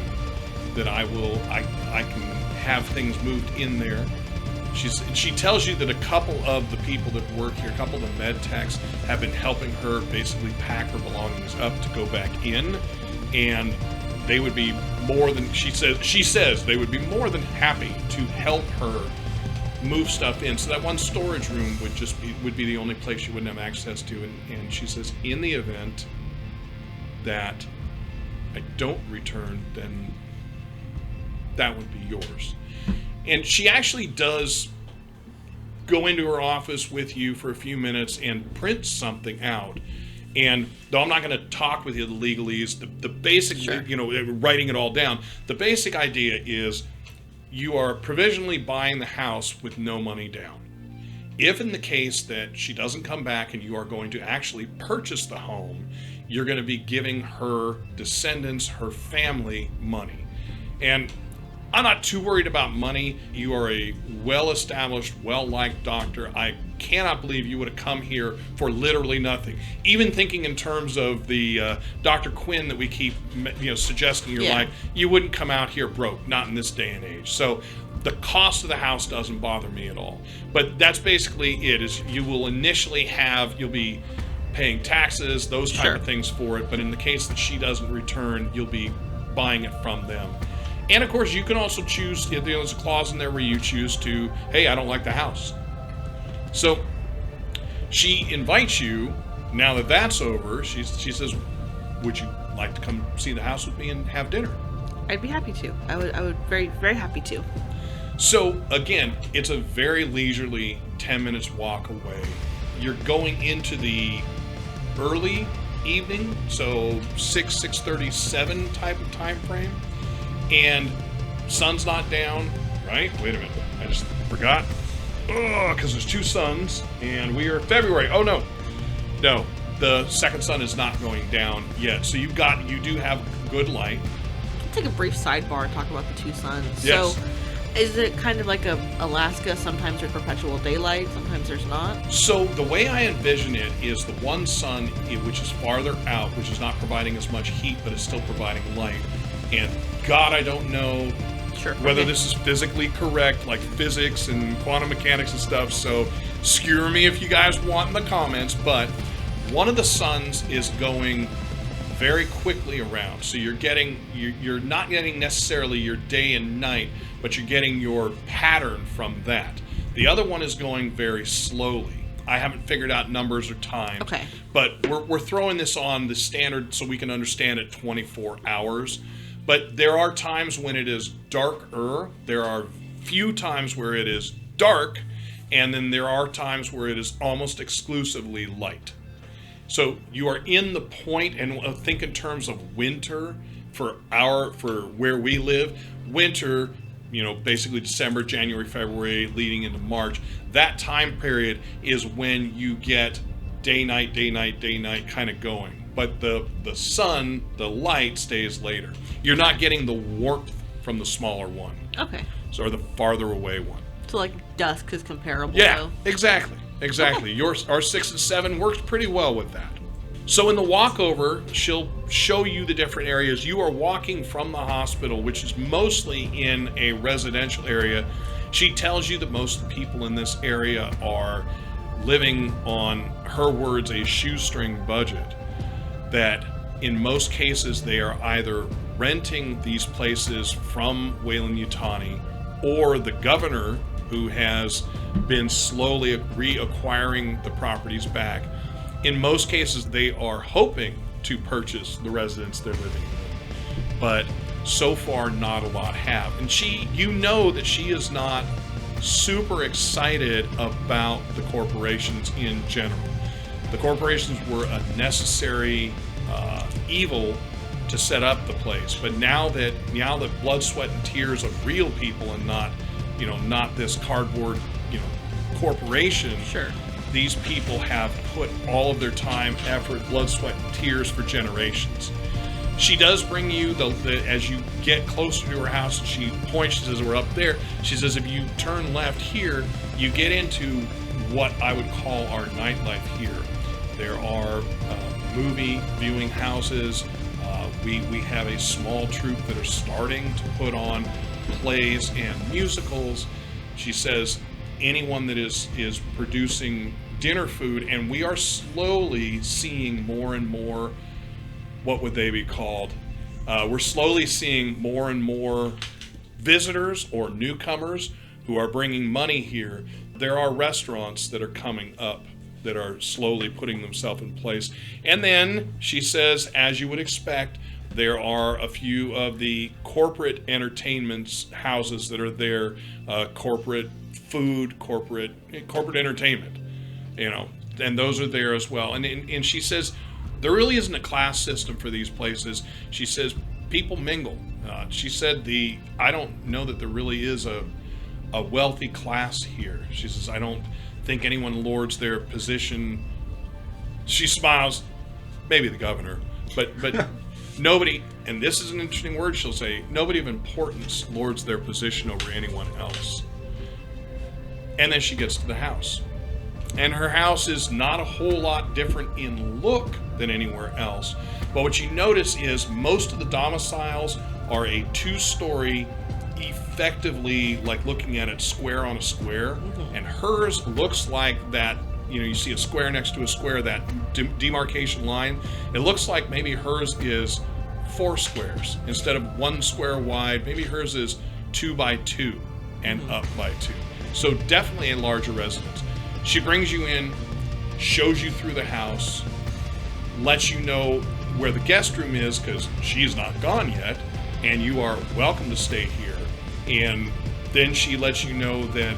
that I can have things moved in there. She tells you that a couple of the people that work here, a couple of the med techs, have been helping her basically pack her belongings up to go back in, and they would be more than she says they would be more than happy to help her move stuff in. So that one storage room would be the only place she wouldn't have access to, and she says in the event that I don't return, then that would be yours. And she actually does go into her office with you for a few minutes and print something out. And though I'm not going to talk with you the legalese, the basic, Sure. Writing it all down, the basic idea is you are provisionally buying the house with no money down. If in the case that she doesn't come back and you are going to actually purchase the home, you're going to be giving her descendants, her family, money. And I'm not too worried about money. You are a well-established, well-liked doctor. I cannot believe you would have come here for literally nothing. Even thinking in terms of the Dr. Quinn that we keep suggesting you like, you wouldn't come out here broke, not in this day and age. So the cost of the house doesn't bother me at all. But that's basically it, is you will initially you'll be paying taxes, those type of things for it. But in the case that she doesn't return, you'll be buying it from them. And of course, you can also choose, there's a clause in there where you choose to, hey, I don't like the house. So she invites you, now that that's over, she says, would you like to come see the house with me and have dinner? I'd be happy to. I would very, very happy to. So again, it's a very leisurely 10 minutes walk away. You're going into the early evening, so 6:30, type of time frame. And sun's not down, right? Wait a minute, I just forgot. Oh, because there's two suns, and we are February. Oh no, the second sun is not going down yet. So you do have good light. Let's take a brief sidebar and talk about the two suns. Yes. So, is it kind of like Alaska? Sometimes there's perpetual daylight, sometimes there's not. So the way I envision it is the one sun, which is farther out, which is not providing as much heat, but is still providing light. And God, I don't know whether this is physically correct, like physics and quantum mechanics and stuff, so skewer me if you guys want in the comments, but one of the suns is going very quickly around. So you're not getting necessarily your day and night, but you're getting your pattern from that. The other one is going very slowly. I haven't figured out numbers or times, but we're throwing this on the standard so we can understand it 24 hours. But there are times when it is darker. There are few times where it is dark, and then there are times where it is almost exclusively light. So you are in the point, and think in terms of winter for where we live. Winter, basically December, January, February, leading into March. That time period is when you get day, night kind of going. But the sun, the light stays later. You're not getting the warmth from the smaller one. Okay. So, or the farther away one. So like dusk is comparable. Yeah, though. Exactly. Okay. Our 6 and 7 works pretty well with that. So in the walkover, she'll show you the different areas. You are walking from the hospital, which is mostly in a residential area. She tells you that most of the people in this area are living on, her words, a shoestring budget. That in most cases they are either renting these places from Weyland-Yutani, or the governor, who has been slowly reacquiring the properties back. In most cases they are hoping to purchase the residence they're living in, but so far not a lot have. And that she is not super excited about the corporations in general. The corporations were a necessary evil to set up the place, but now that blood, sweat, and tears of real people, and not this cardboard, corporation. Sure. These people have put all of their time, effort, blood, sweat, and tears for generations. She does bring you as you get closer to her house. She points. She says, "We're up there." She says, "If you turn left here, you get into what I would call our nightlife here." There are movie viewing houses. We have a small troupe that are starting to put on plays and musicals. She says anyone that is producing dinner food, and we are slowly seeing more and more, what would they be called? We're slowly seeing more and more visitors or newcomers who are bringing money here. There are restaurants that are coming up that are slowly putting themselves in place. And then she says, as you would expect, there are a few of the corporate entertainments houses that are there, corporate food, corporate entertainment, and those are there as well. And she says there really isn't a class system for these places. She says people mingle. She said I don't know that there really is a wealthy class here. She says I don't think anyone lords their position. She smiles, maybe the governor, but nobody, and this is an interesting word she'll say, nobody of importance lords their position over anyone else. And then she gets to the house. And her house is not a whole lot different in look than anywhere else. But what you notice is most of the domiciles are a 2-story, effectively, like looking at it square on a square. And hers looks like that, you see a square next to a square, that demarcation line. It looks like maybe hers is 4 squares instead of 1 square wide. Maybe hers is 2 by 2 and up by 2. So definitely a larger residence. She brings you in, shows you through the house, lets you know where the guest room is because she's not gone yet, and you are welcome to stay here. And then she lets you know that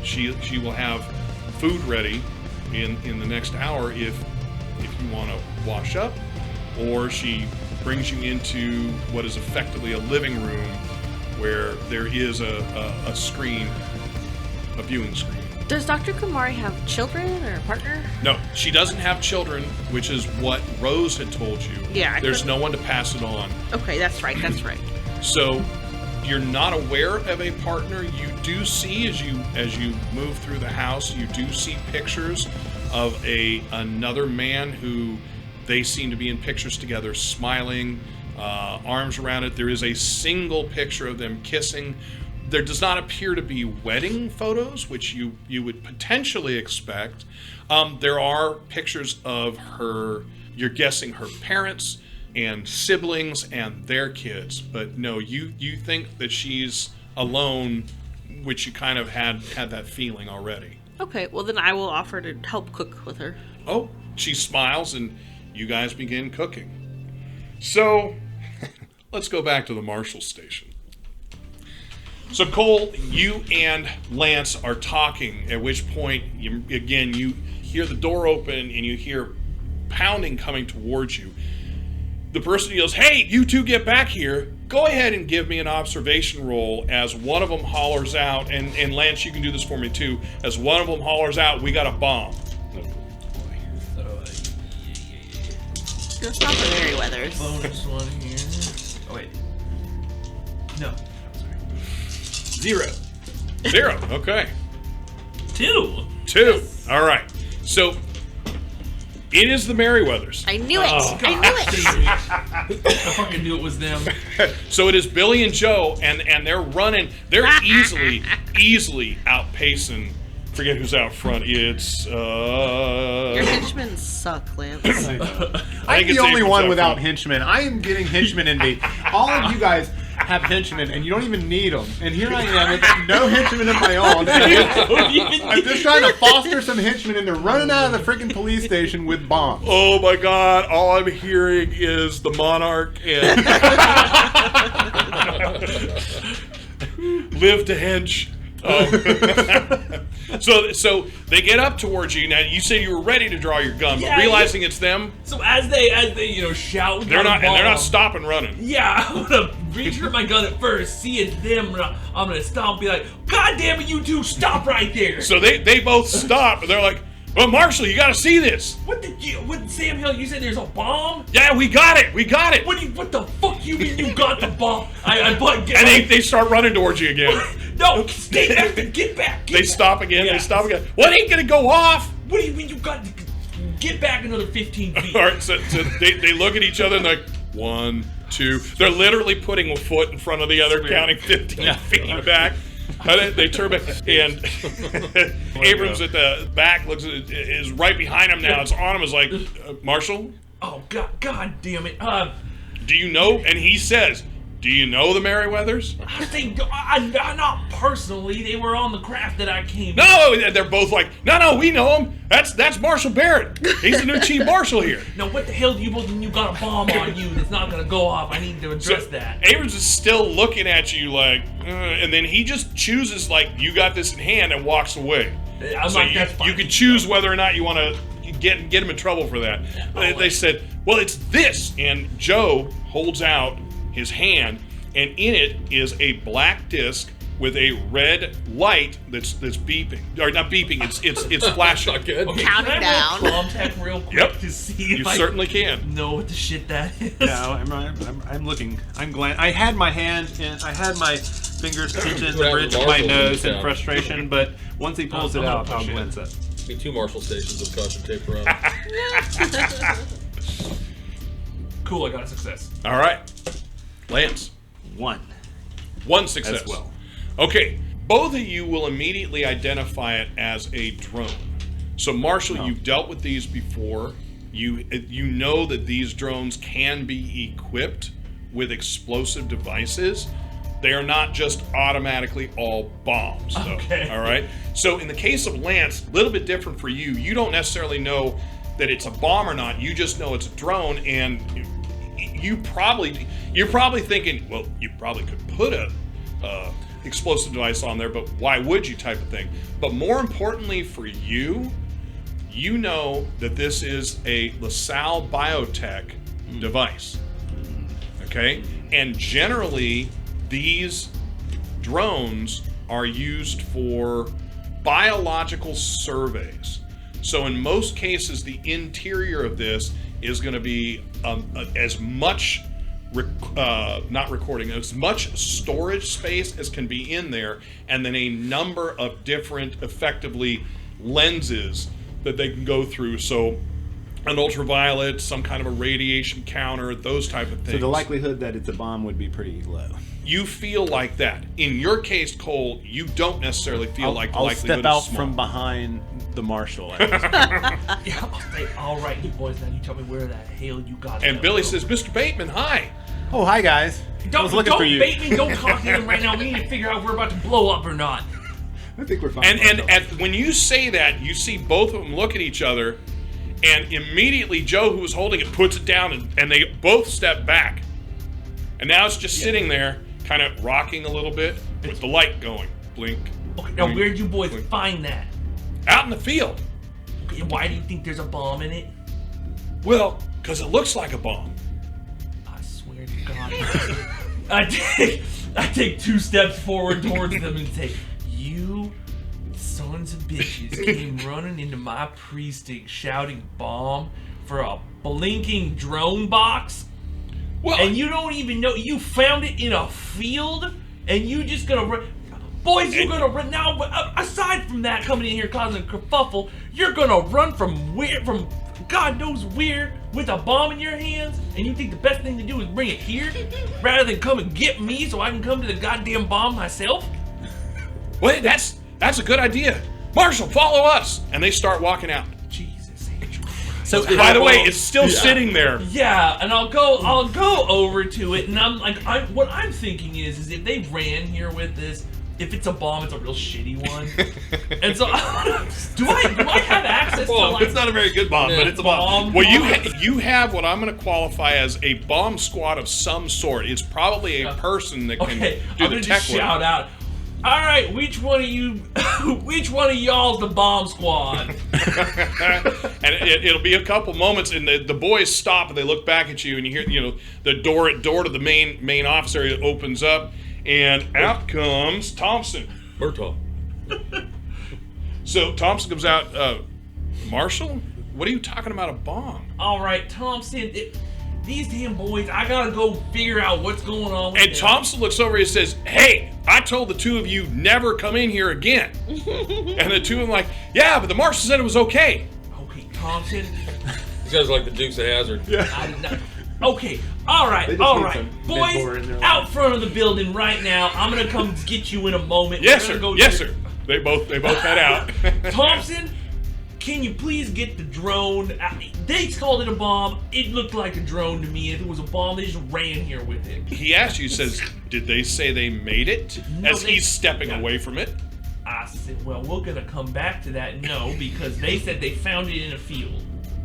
she will have food ready in the next hour if you want to wash up, or she brings you into what is effectively a living room where there is a screen, a viewing screen. Does Dr. Kumari have children or a partner? No, she doesn't have children, which is what Rose had told you. Yeah. There's no one to pass it on. Okay, that's right. So you're not aware of a partner. You do see, as you move through the house, you do see pictures of another man who they seem to be in pictures together, smiling, arms around it. There is a single picture of them kissing. There does not appear to be wedding photos, which you would potentially expect. There are pictures of you're guessing her parents and siblings and their kids. But no, you think that she's alone, which you kind of had that feeling already. Okay, well then I will offer to help cook with her. Oh, she smiles and you guys begin cooking. So, let's go back to the Marshal Station. So Cole, you and Lance are talking, at which point, you hear the door open and you hear pounding coming towards you. The person yells, "Hey, you two get back here." Go ahead and give me an observation roll as one of them hollers out, and Lance, you can do this for me too, as one of them hollers out, "We got a bomb." It's not the Merryweathers. Bonus one here. Oh, wait. No. 0. 0, okay. 2. 2, all right. So, it is the Merryweathers. I knew it! Oh, I knew it! I fucking knew it was them. So it is Billy and Joe, and they're running. They're easily outpacing. Forget who's out front. It's Your henchmen suck, Lance. I'm the only one without henchmen. I am getting henchmen in me. All of you guys have henchmen, and you don't even need them. And here I am with no henchmen of my own. I'm just trying to foster some henchmen, and they're running out of the freaking police station with bombs. Oh my God! All I'm hearing is the Monarch and live to hench. So they get up towards you. Now you said you were ready to draw your gun, but realizing it's them, So as they shout, they're not stopping running. Yeah, I'm gonna reach for my gun at first, see it's them, and I'm gonna stop and be like, "God damn it, you two, stop right there!" So they both stop, and they're like, "Well, Marshall, you got to see this." What Sam Hill? You said there's a bomb? Yeah, we got it. What the fuck you mean you got the bomb? And they start running towards you again. No, stay back, get back. They stop again. They stop again. What ain't gonna go off? What do you mean you got? Get back another 15 feet. All right, so they look at each other and they're like, 1, 2. They're literally putting a foot in front of the other, counting 15 feet back. They turn back, and Abrams at the back is right behind him now. It's on him. Is like, Marshall? Oh, God damn it. Do you know? And he says, do you know the Merryweathers? Not personally. They were on the craft that I came. No, they're both like, no, we know him. That's Marshal Baird. He's the new chief marshal here. No, what the hell do you both mean? You got a bomb on you that's not gonna go off? I need to address that. Abrams is still looking at you like, and then he just chooses like, you got this in hand, and walks away. I'm so like, that's fine. You can choose whether or not you want to get him in trouble for that. They said, well, it's this, and Joe holds out his hand, and in it is a black disc with a red light that's beeping, or not beeping. It's flashing. Okay, Counting down. Contact real quick to see if You certainly can. know what the shit that is. No, I'm looking. I'm glad. I had my hand and I had my fingers touching the bridge of my nose in frustration, but once he pulls it out, I'll glance it. Be 2 Marshall stations of caution tape around. Cool, I got a success. All right, Lance. 1 success. as well. Okay, both of you will immediately identify it as a drone. So, Marshall, you've dealt with these before. You know that these drones can be equipped with explosive devices. They are not just automatically all bombs, though. Okay. All right? So, in the case of Lance, a little bit different for you. You don't necessarily know that it's a bomb or not. You just know it's a drone, and you're probably thinking, well, you probably could put a explosive device on there, but why would you, type of thing. But more importantly for you, you know that this is a LaSalle Biotech device. Okay? And generally, these drones are used for biological surveys. So in most cases, the interior of this is going to be as much as much storage space as can be in there, and then a number of different, effectively, lenses that they can go through. So an ultraviolet, some kind of a radiation counter, those type of things. So the likelihood that it's a bomb would be pretty low. You feel like that. In your case, Cole, you don't necessarily feel like the I'll likelihood step out is small. from behind the marshal. Yeah, I'll say, all right, you boys, now you tell me where the hell you got it. And Billy says, Mr. Bateman, hi. Oh, hi guys. I was looking for you. Don't bait me, don't talk to him right now. We need to figure out if we're about to blow up or not. I think we're fine. And when you say that, you see both of them look at each other, and immediately Joe, who was holding it, puts it down, and they both step back. And now it's just sitting there, kind of rocking a little bit, with the light going. Blink. Okay, now blink, where'd you boys blink. find that? Out in the field. Okay, and why do you think there's a bomb in it? Well, because it looks like a bomb. I swear to God. I take 2 steps forward towards them and say, you sons of bitches came running into my precinct shouting bomb for a blinking drone box? Well, And you don't even know, you found it in a field, and you just gonna run. Boys, you're gonna run now. Aside from that, coming in here causing a kerfuffle, you're gonna run from God knows where with a bomb in your hands, and you think the best thing to do is bring it here rather than come and get me so I can come to the goddamn bomb myself? wait, that's a good idea. Marshall, follow us. And they start walking out. Jesus. so By the way, it's still sitting there. Yeah, and I'll go over to it, and I'm like, what I'm thinking is if they ran here with this, if it's a bomb, it's a real shitty one. And so, do I have access to like? it's not a very good bomb, but it's a bomb. Well, you have what I'm going to qualify as a bomb squad of some sort. It's probably a person that can Okay, do I'm the gonna tech just work. shout out. All right, which one of y'all's the bomb squad? And it'll be a couple moments, and the boys stop and they look back at you, and you hear the door to the main office area opens up, and out comes Thompson. Murtaugh. So Thompson comes out. Marshall, what are you talking about, a bomb? All right, Thompson. These damn boys, I gotta go figure out what's going on with And them. Thompson looks over and says, "Hey, I told the two of you never come in here again." And the two of them like, "Yeah, but the marshal said it was okay." Okay, Thompson. These guys are like the Dukes of Hazzard. Yeah. I did not. Okay, all They right, just all need right. some mentor in Boys, their out life. front of the building right now. I'm gonna come get you in a moment. Yes, We're sir. gonna go Yes, to- sir. They both head out. Thompson, can you please get the drone? They called it a bomb. It looked like a drone to me. If it was a bomb, they just ran here with it. He asked you, says, did they say they made it? No, As he's stepping yeah. away from it. I said, well, we're gonna come back to that. No, because they said they found it in a field.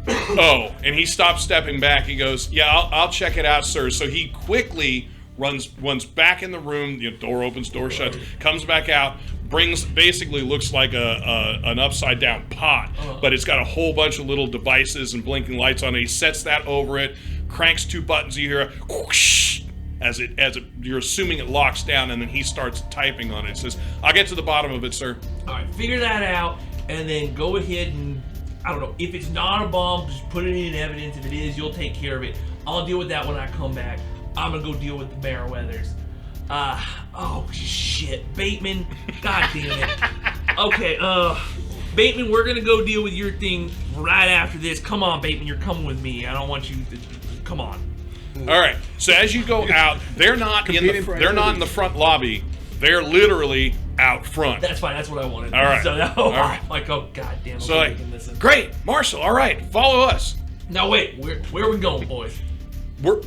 Oh, and he stops stepping back. He goes, yeah, I'll check it out, sir. So he quickly runs back in the room. The door opens, door shuts, comes back out, basically looks like an upside down pot, but it's got a whole bunch of little devices and blinking lights on it. He sets that over it, cranks 2 buttons. You hear a whoosh as it you're assuming it locks down, and then he starts typing on it. It says, I'll get to the bottom of it, sir. All right, figure that out, and then go ahead and, I don't know, if it's not a bomb, just put it in evidence. If it is, you'll take care of it. I'll deal with that when I come back. I'm gonna go deal with the Merryweathers. Oh shit, Bateman, god damn it. Okay, Bateman, we're gonna go deal with your thing right after this. Come on, Bateman, you're coming with me. I don't want you to, come on. All right. So as you go out, they're not in the front lobby. They're literally out front. That's fine, that's what I wanted. All right. So, All right. like, oh god damn it. So like, great, Marshall. All right, follow us. Now wait, where are we going, boys? We're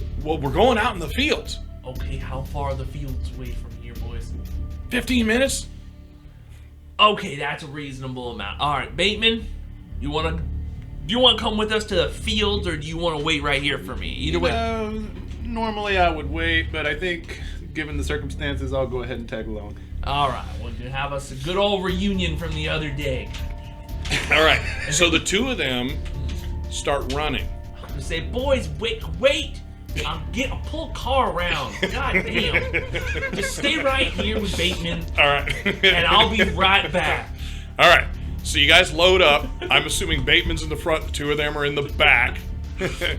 going out in the fields. Okay, how far are the fields away from here, boys? 15 minutes. Okay, that's a reasonable amount. All right, Bateman, do you want to come with us to the fields, or do you want to wait right here for me? Either way. Normally I would wait, but I think, given the circumstances, I'll go ahead and tag along. All right, we'll have us a good old reunion from the other day. All right. So the two of them start running. I'm gonna say, boys, wait. I'll pull a car around. God damn. Just stay right here with Bateman, All right. and I'll be right back. All right. So you guys load up. I'm assuming Bateman's in the front. The two of them are in the back.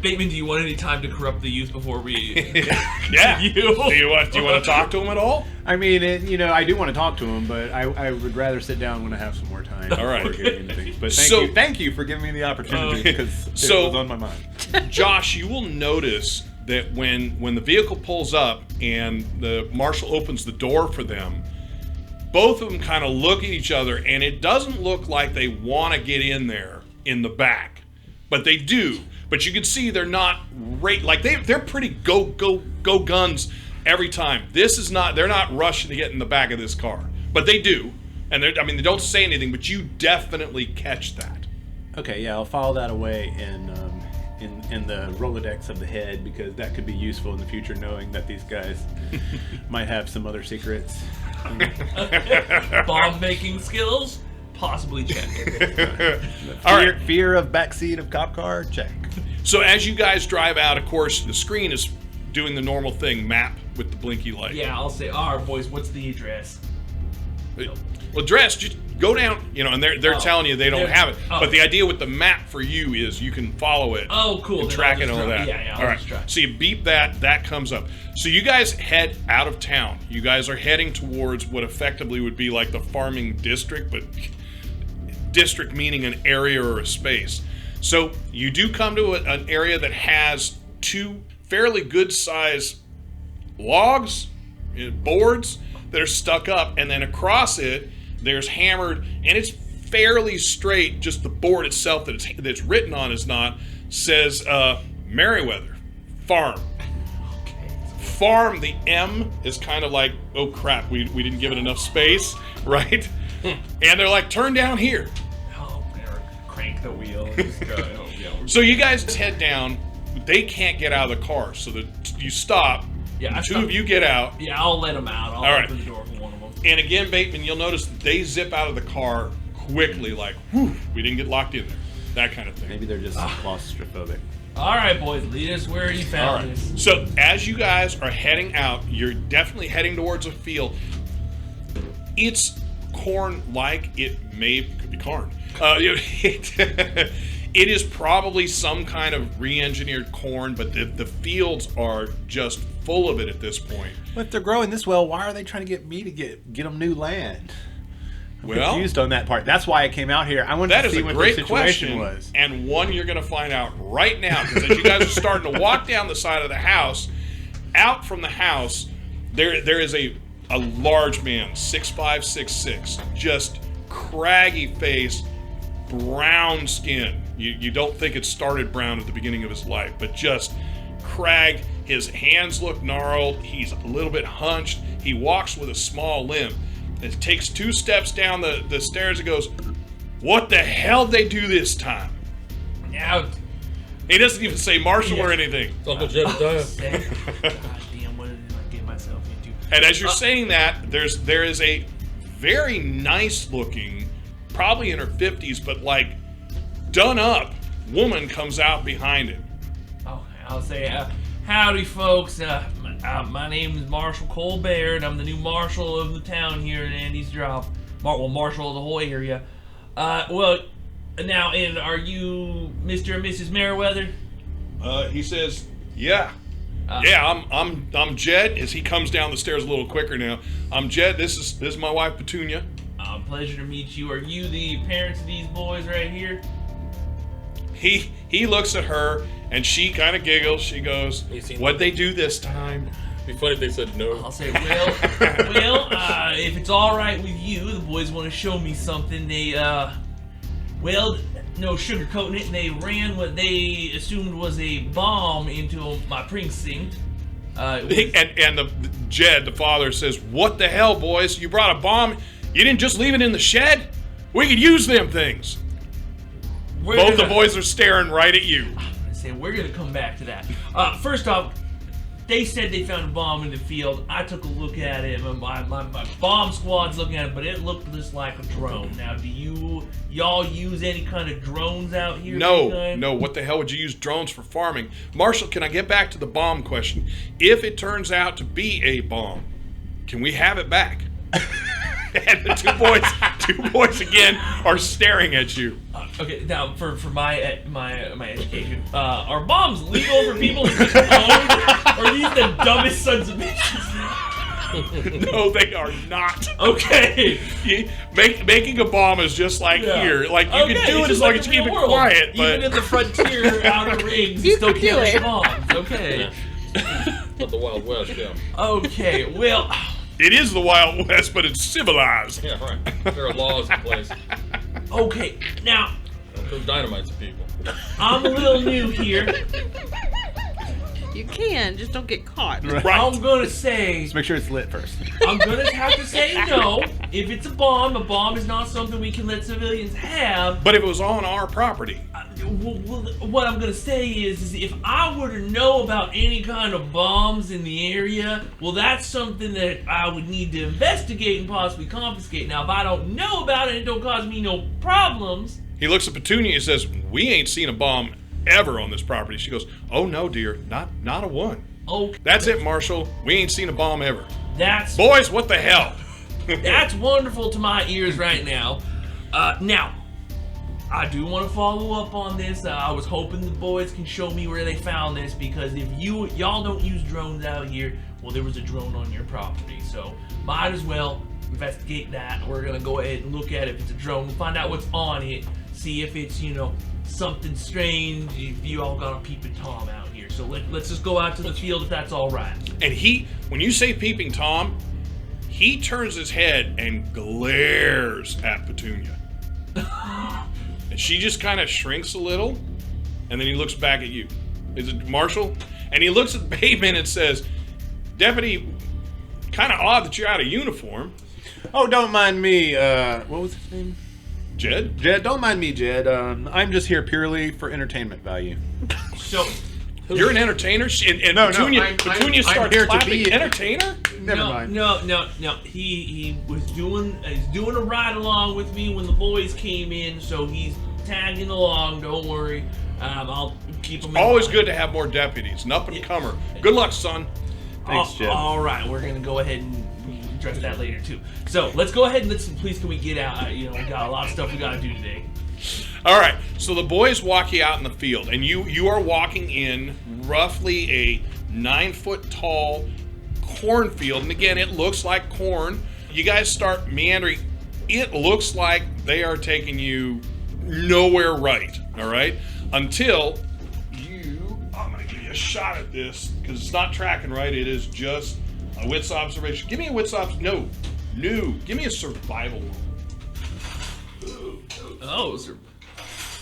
Bateman, do you want any time to corrupt the youth before we... Yeah. You? Do you want to talk to him at all? I mean, I do want to talk to him, but I would rather sit down when I have some more time. All right. before getting into things. But thank you for giving me the opportunity, because it was on my mind. Josh, you will notice that when the vehicle pulls up and the marshal opens the door for them, both of them kind of look at each other, and it doesn't look like they want to get in there in the back, but they do. But you can see they're not they're pretty go guns every time. They're not rushing to get in the back of this car, but they do, and they don't say anything, but you definitely catch that. Okay, yeah, I'll file that away in the Rolodex of the head, because that could be useful in the future, knowing that these guys might have some other secrets. Bomb making skills? Possibly check. All right. Fear of backseat of cop car? Check. So as you guys drive out, of course, the screen is doing the normal thing, map with the blinky light. Yeah, I'll say, all right, boys, what's the address? Well, dress, just go down, and they're telling you they don't have it. Oh. But the idea with the map for you is you can follow it. Oh, cool. And Then track I'll it just all try. that. Yeah, all I'll right. just try. So you beep that comes up. So you guys head out of town. You guys are heading towards what effectively would be like the farming district, but district meaning an area or a space. So you do come to an area that has two fairly good size logs, boards that are stuck up, and then across it there's hammered, and it's fairly straight, just the board itself that's written on is not, says Merryweather Farm. Farm, the M is kind of like, oh crap, we didn't give it enough space, right? And they're like, turn down here. Oh, Eric, crank the wheel. And just go, So you guys head down. They can't get out of the car, so you stop. Yeah, the two of you get out. Yeah, I'll let them out. I'll open the door for one of them. And again, Bateman, you'll notice that they zip out of the car quickly, like, whew, we didn't get locked in there. That kind of thing. Maybe they're just claustrophobic. All right, boys, lead us where you found this. So as you guys are heading out, you're definitely heading towards a field. It's corn-like. Could be corn. It is probably some kind of re-engineered corn, but the fields are just full of it at this point. Well, if they're growing this well, why are they trying to get me to get them new land? confused on that part. That's why I came out here. I wanted That to is see a what the great situation question, was. and one you're going to find out right now. Because as you guys are starting to walk down the side of the house, out from the house, there is a large man, 6'5", 6'6", just craggy face, brown skin. You don't think it started brown at the beginning of his life, but just cragged. His hands look gnarled. He's a little bit hunched. He walks with a small limp. It takes 2 steps down the stairs and goes, "What the hell did they do this time?" Now, He doesn't even say Marshall or anything. It's Uncle Jedediah. God damn, what did I get myself into? And as you're saying that, there is a very nice looking, probably in her 50s, but like done up woman comes out behind him. Oh, I'll say, howdy, folks. My name is Marshal Colbert, and I'm the new marshal of the town here in Andy's Drop. Marshal of the whole area. Now, and are you Mr. and Mrs. Merryweather? He says, "Yeah, I'm Jed." As he comes down the stairs a little quicker now, "I'm Jed. This is my wife Petunia." Pleasure to meet you. Are you the parents of these boys right here? He looks at her and she kind of giggles. She goes, "What'd they do this time?" It'd be funny if they said no. I'll say, if it's all right with you, the boys want to show me something. They, no sugarcoating it. They ran what they assumed was a bomb into my precinct. And Jed, the father, says, "What the hell, boys? You brought a bomb? You didn't just leave it in the shed? We could use them things." Both the boys are staring right at you. We're gonna come back to that. First off, they said they found a bomb in the field. I took a look at it. My bomb squad's looking at it, but it looked just like a drone. Now, do y'all use any kind of drones out here? No. What the hell would you use drones for farming? Marshall, can I get back to the bomb question? If it turns out to be a bomb, can we have it back? And the two boys again are staring at you. Okay, now for my education, are bombs legal for people to own? Or are these the dumbest sons of bitches? No, they are not. Okay. Making a bomb is just like here. Like you can do it as long as you keep it quiet. But even in the frontier outer rings, you still can't make bombs. Okay. Not the Wild West, yeah. Okay, well. It is the Wild West, but it's civilized. Yeah, right. There are laws in place. Okay, now. Don't throw dynamite to people. I'm a little new here. You can, just don't get caught. Right. I'm gonna say. Just make sure it's lit first. I'm gonna have to say no. If it's a bomb is not something we can let civilians have. But if it was on our property. What I'm gonna say is if I were to know about any kind of bombs in the area, well, that's something that I would need to investigate and possibly confiscate. Now, if I don't know about it, it don't cause me no problems. He looks at Petunia and says, "We ain't seen a bomb ever on this property." She goes, "Oh no, dear, not a one." Okay. That's it, Marshall. We ain't seen a bomb ever. That's Boys, what the hell? That's wonderful to my ears right now. Now, I do want to follow up on this. I was hoping the boys can show me where they found this, because if y'all don't use drones out here, well, there was a drone on your property, so might as well investigate that. We're gonna go ahead and look at it. If it's a drone, find out what's on it, see if it's something strange. If you all got a peeping Tom out here, so let's just go out to the field if that's all right. And when you say peeping Tom, he turns his head and glares at Petunia. And she just kind of shrinks a little, and then he looks back at you. Is it Marshall? And he looks at Bateman and says, "Deputy, kind of odd that you're out of uniform." Oh, don't mind me. What was his name? Jed? Jed, don't mind me, Jed. I'm just here purely for entertainment value. So, you're an entertainer? And No, Petunia I'm starts here to clapping. be Entertainer? Never mind. No. He's doing a ride along with me when the boys came in, so he's tagging along. Don't worry. I'll keep him. Always good to have more deputies. An up and comer. Good luck, son. Thanks, Jed. All right, we're gonna go ahead and address that later too. So let's go ahead and please, can we get out? We got a lot of stuff we gotta do today. All right, so the boys walk you out in the field, and you are walking in roughly a 9-foot tall cornfield, and again, it looks like corn. You guys start meandering. it looks like they are taking you nowhere right, all right? Until I'm going to give you a shot at this, because it's not tracking right. It is just a wits observation. Give me a wits observation. No. Give me a survival roll. Oh,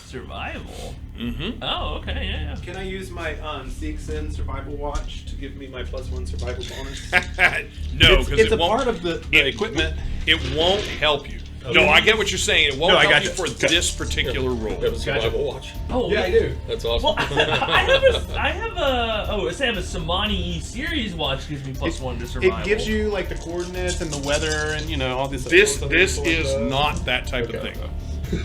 survival. Mm-hmm. Oh, okay, yeah. Can I use my Seegson survival watch to give me my +1 survival bonus? No, because it's it a won't, part of the equipment. It won't help you. No, I get what you're saying. It won't help you for this particular role. You have a survival watch. Oh, Yeah, I do. That's awesome. Well, I have a Samani series watch gives me +1 to survival. It gives you like the coordinates and the weather and all this. This is not that type of thing.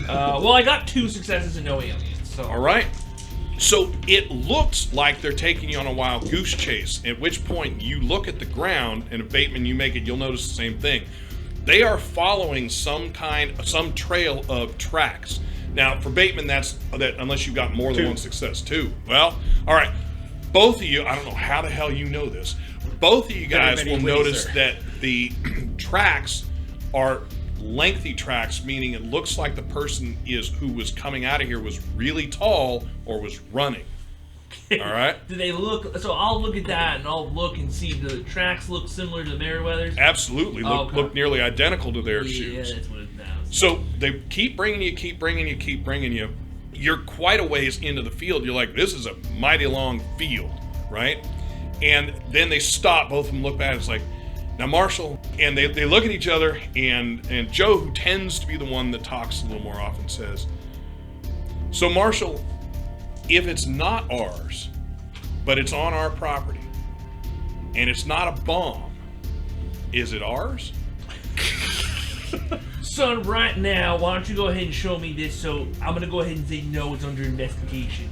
Well, I got 2 successes and no aliens. So. All right. So it looks like they're taking you on a wild goose chase, at which point you look at the ground, and if Bateman, you make it, you'll notice the same thing. They are following some trail of tracks. Now, for Bateman, that's unless you've got more than 1 success. 2. Well, all right. Both of you, I don't know how the hell you know this. Both of you guys will notice that the tracks are lengthy tracks, meaning it looks like the person who was coming out of here was really tall or was running. All right. Do they look? So I'll look at that and I'll look and see, do the tracks look similar to the Merryweathers? Absolutely. Look nearly identical to their shoes. Yeah, that's what it sounds. So they keep bringing you. You're quite a ways into the field. You're like, this is a mighty long field, right? And then they stop. Both of them look back. It's like, now Marshall, and they look at each other, and Joe, who tends to be the one that talks a little more often, says, so Marshall, if it's not ours, but it's on our property, and it's not a bomb, is it ours? Son, right now, why don't you go ahead and show me this? So I'm going to go ahead and say no, it's under investigation.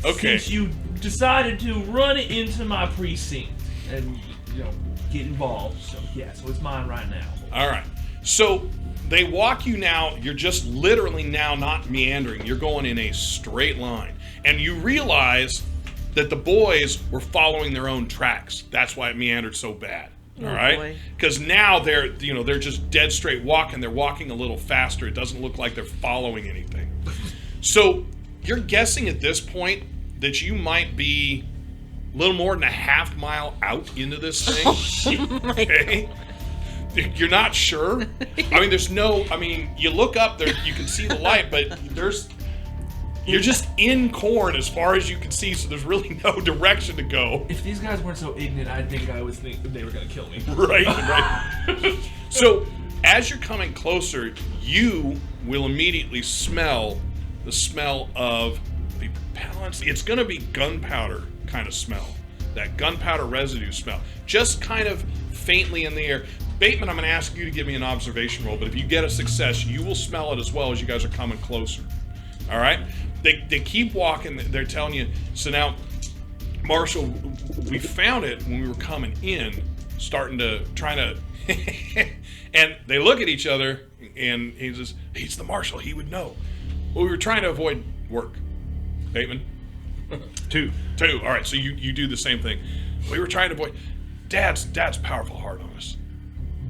Okay. Since you decided to run it into my precinct and, get involved. So, yeah, so it's mine right now. All right. So they walk you now. You're just literally now not meandering. You're going in a straight line. And you realize that the boys were following their own tracks. That's why it meandered so bad. All right? Because now they're just dead straight walking. They're walking a little faster. It doesn't look like they're following anything. So you're guessing at this point that you might be a little more than a half mile out into this thing. Okay? You're not sure. You look up there, you can see the light, but you're just in corn as far as you can see, so there's really no direction to go. If these guys weren't so ignorant, I think they were going to kill me. Right. So, as you're coming closer, you will immediately smell the smell of the propellants. It's going to be gunpowder kind of smell. That gunpowder residue smell. Just kind of faintly in the air. Bateman, I'm going to ask you to give me an observation roll, but if you get a success, you will smell it as well as you guys are coming closer. All right? They keep walking. They're telling you. So now, Marshall, we found it when we were coming in, trying to, and they look at each other, and he says, he's the Marshal. He would know. Well, we were trying to avoid work. Bateman? 2. All right, so you do the same thing. We were trying to avoid. Dad's powerful hard on us.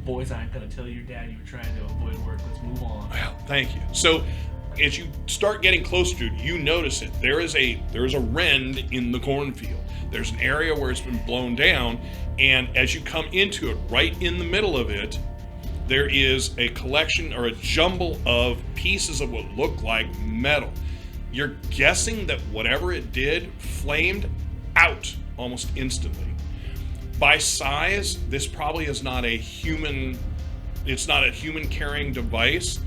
Boys, I ain't gonna tell your dad you were trying to avoid work. Let's move on. Well, thank you. So, as you start getting closer to it, you notice it. There is a rend in the cornfield. There's an area where it's been blown down, and as you come into it, right in the middle of it, there is a collection or a jumble of pieces of what look like metal. You're guessing that whatever it did flamed out almost instantly. By size, this probably is not a human. It's not a human carrying device,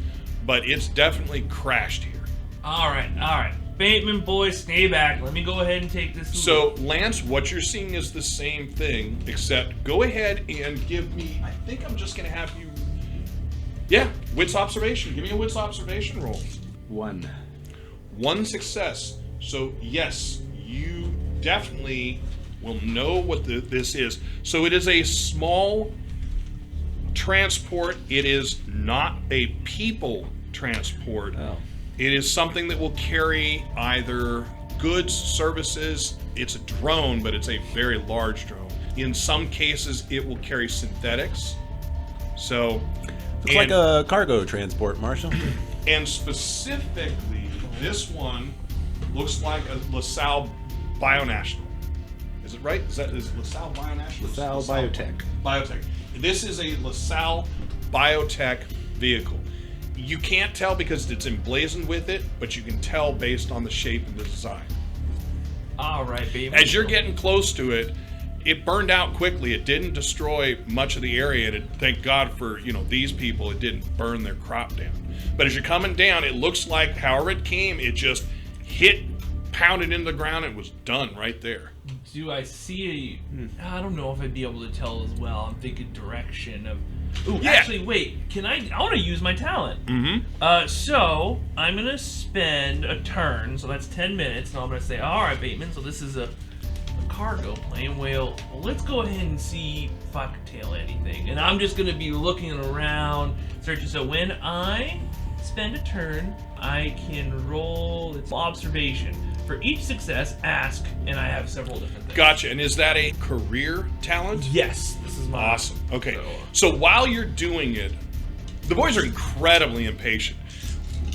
but it's definitely crashed here. All right. Bateman, boys, stay back. Let me go ahead and take this. So, Lance, what you're seeing is the same thing, except go ahead and give me. I think I'm just going to have you. Yeah, wits observation. Give me a wits observation roll. 1. 1 success. So, yes, you definitely will know what this is. So, it is a small transport. It is not a people transport. Oh. It is something that will carry either goods, services. It's a drone, but it's a very large drone. In some cases, it will carry synthetics. So Looks like a cargo transport, Marshall. And specifically, this one looks like a LaSalle Bionational. Is it right? Is LaSalle Bionational? LaSalle Biotech. Biotech. This is a LaSalle Biotech vehicle. You can't tell because it's emblazoned with it, but you can tell based on the shape and the design. All right, baby. As you're getting close to it, it burned out quickly. It didn't destroy much of the area. And thank God for, these people, it didn't burn their crop down. But as you're coming down, it looks like however it came, it just pounded into the ground and was done right there. Do I see I don't know if I'd be able to tell as well. I'm thinking direction of... Ooh, Yeah. Actually, wait. I want to use my talent. Mm-hmm. So, I'm going to spend a turn, so that's 10 minutes, and I'm going to say, all right, Bateman, so this is a cargo plane. Well, let's go ahead and see if I can tell anything. And I'm just going to be looking around, searching. So when I spend a turn, I can roll its observation. For each success, ask, and I have several different things. Gotcha. And is that a career talent? Yes, this is my... Awesome. Okay. So while you're doing it, the boys are incredibly impatient.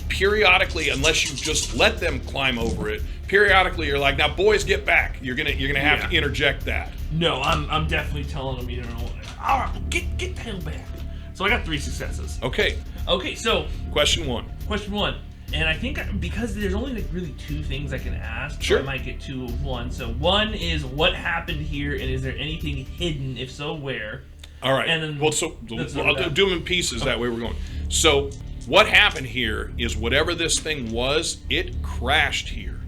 Periodically, unless you just let them climb over it, periodically you're like, now boys, get back. You're gonna have to interject that. No, I'm definitely telling them, all right, get the hell back. So I got 3 successes. Okay. Okay, so Question 1. And I think because there's only really 2 things I can ask, Sure. so I might get 2 of 1. So 1 is what happened here, and is there anything hidden? If so, where? All right. And then I'll do them in pieces. That way we're going. So what happened here is whatever this thing was, it crashed here.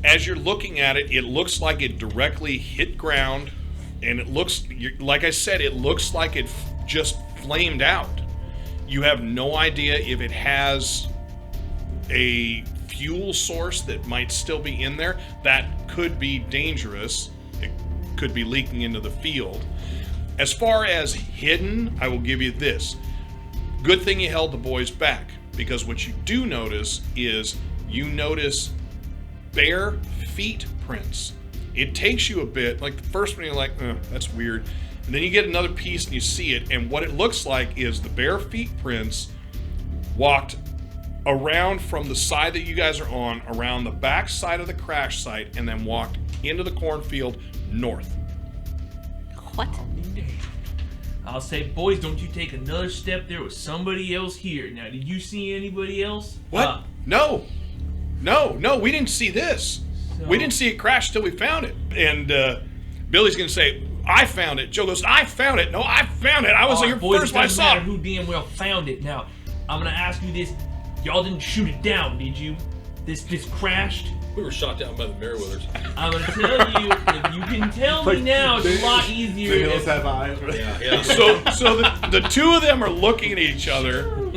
As you're looking at it, it looks like it directly hit ground, and it looks, like I said, it looks like it just flamed out. You have no idea if it has a fuel source that might still be in there. That could be dangerous. It could be leaking into the field. As far as hidden, I will give you this. Good thing you held the boys back, because what you do notice is you notice bare feet prints. It takes you a bit, like the first one you're like, that's weird. And then you get another piece and you see it, and what it looks like is the bare feet prints walked around from the side that you guys are on, around the back side of the crash site, and then walked into the cornfield north. What? I'll say, boys, don't you take another step. There was somebody else here. Now, did you see anybody else? What? No, we didn't see this. We didn't see it crash till we found it. And Billy's gonna say, I found it. Joe goes, I found it. No, I found it. I was here boys, first when I it doesn't saw matter it. who damn well found it. Now, I'm gonna ask you this. Y'all didn't shoot it down, did you? This crashed? We were shot down by the Merryweathers. I'm gonna tell you, if you can tell me now, it's a lot easier. The hills have eyes. Right? Yeah. So the 2 of them are looking at each other,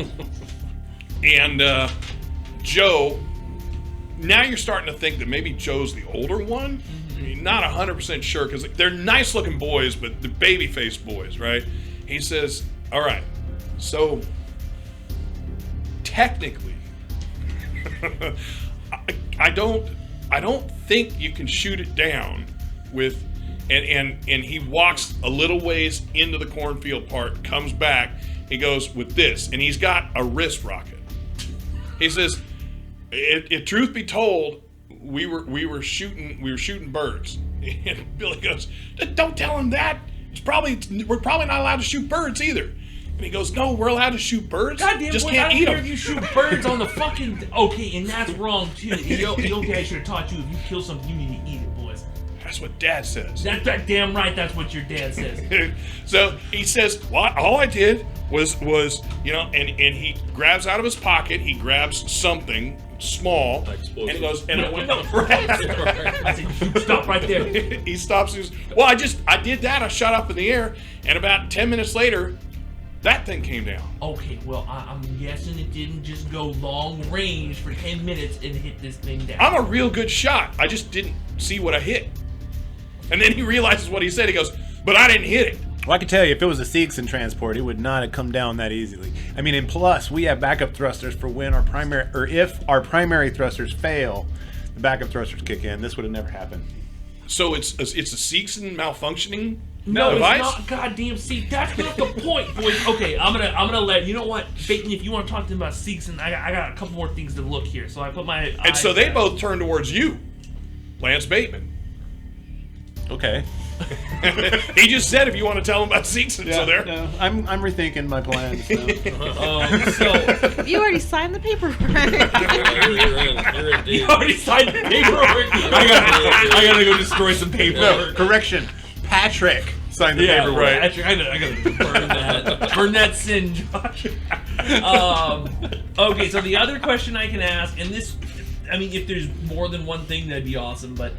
and Joe, now you're starting to think that maybe Joe's the older one. I mean, not 100% sure, because they're nice looking boys, but the baby faced boys, right? He says, all right, so technically, I don't think you can shoot it down with, and he walks a little ways into the cornfield part, comes back, he goes with this, and he's got a wrist rocket. He says, if truth be told, we were shooting birds. And Billy goes, don't tell him that. We're probably not allowed to shoot birds either. And he goes, no, we're allowed to shoot birds. Goddamn, just boys, can't I don't eat care them. if you shoot birds on the fucking... Okay, and that's wrong, too. Okay, I should have taught you, if you kill something, you need to eat it, boys. That's what Dad says. That's damn right, that's what your dad says. So he says, well, all I did was and he grabs out of his pocket, he grabs something small, and he goes, and it went up. I said, stop right there. He stops, he goes, well, I did that, I shot up in the air, and about 10 minutes later, that thing came down. Okay, well, I'm guessing it didn't just go long range for 10 minutes and hit this thing down. I'm a real good shot. I just didn't see what I hit. And then he realizes what he said. He goes, but I didn't hit it. Well, I can tell you, if it was a Seegson transport, it would not have come down that easily. I mean, and plus, we have backup thrusters for when if our primary thrusters fail, the backup thrusters kick in. This would have never happened. So it's a Seegson malfunctioning No, device? it's not. Goddamn, see, that's not the point, boys. Okay, I'm gonna let you know what, Bateman. If you want to talk to him about Seegson, I got a couple more things to look here. So I put my. And so they both turn towards you, Lance Bateman. Okay. He just said if you want to tell him about Seegson, so there. No, I'm rethinking my plans. So You already signed the paperwork. You're in you deep. already signed the paperwork. I gotta go destroy some No, paperwork. correction. Patrick signed the paperwork. right. Patrick, I gotta burn that sin, Josh. Okay, so the other question I can ask, and this, I mean, if there's more than one thing, that'd be awesome. But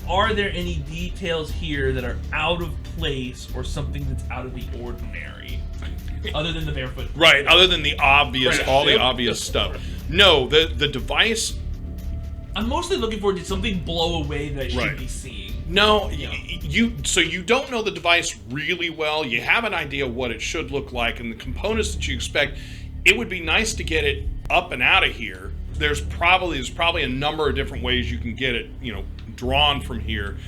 are there any details here that are out of place or something that's out of the ordinary, other than the barefoot? Right, other than the obvious, Right. all the Yep. obvious stuff. No, the device. I'm mostly looking for did something blow away that I should Right. be seeing. No, Yeah. so you don't know the device really well. You have an idea what it should look like and the components that you expect. It would be nice to get it up and out of here. There's probably a number of different ways you can get it, drawn from here.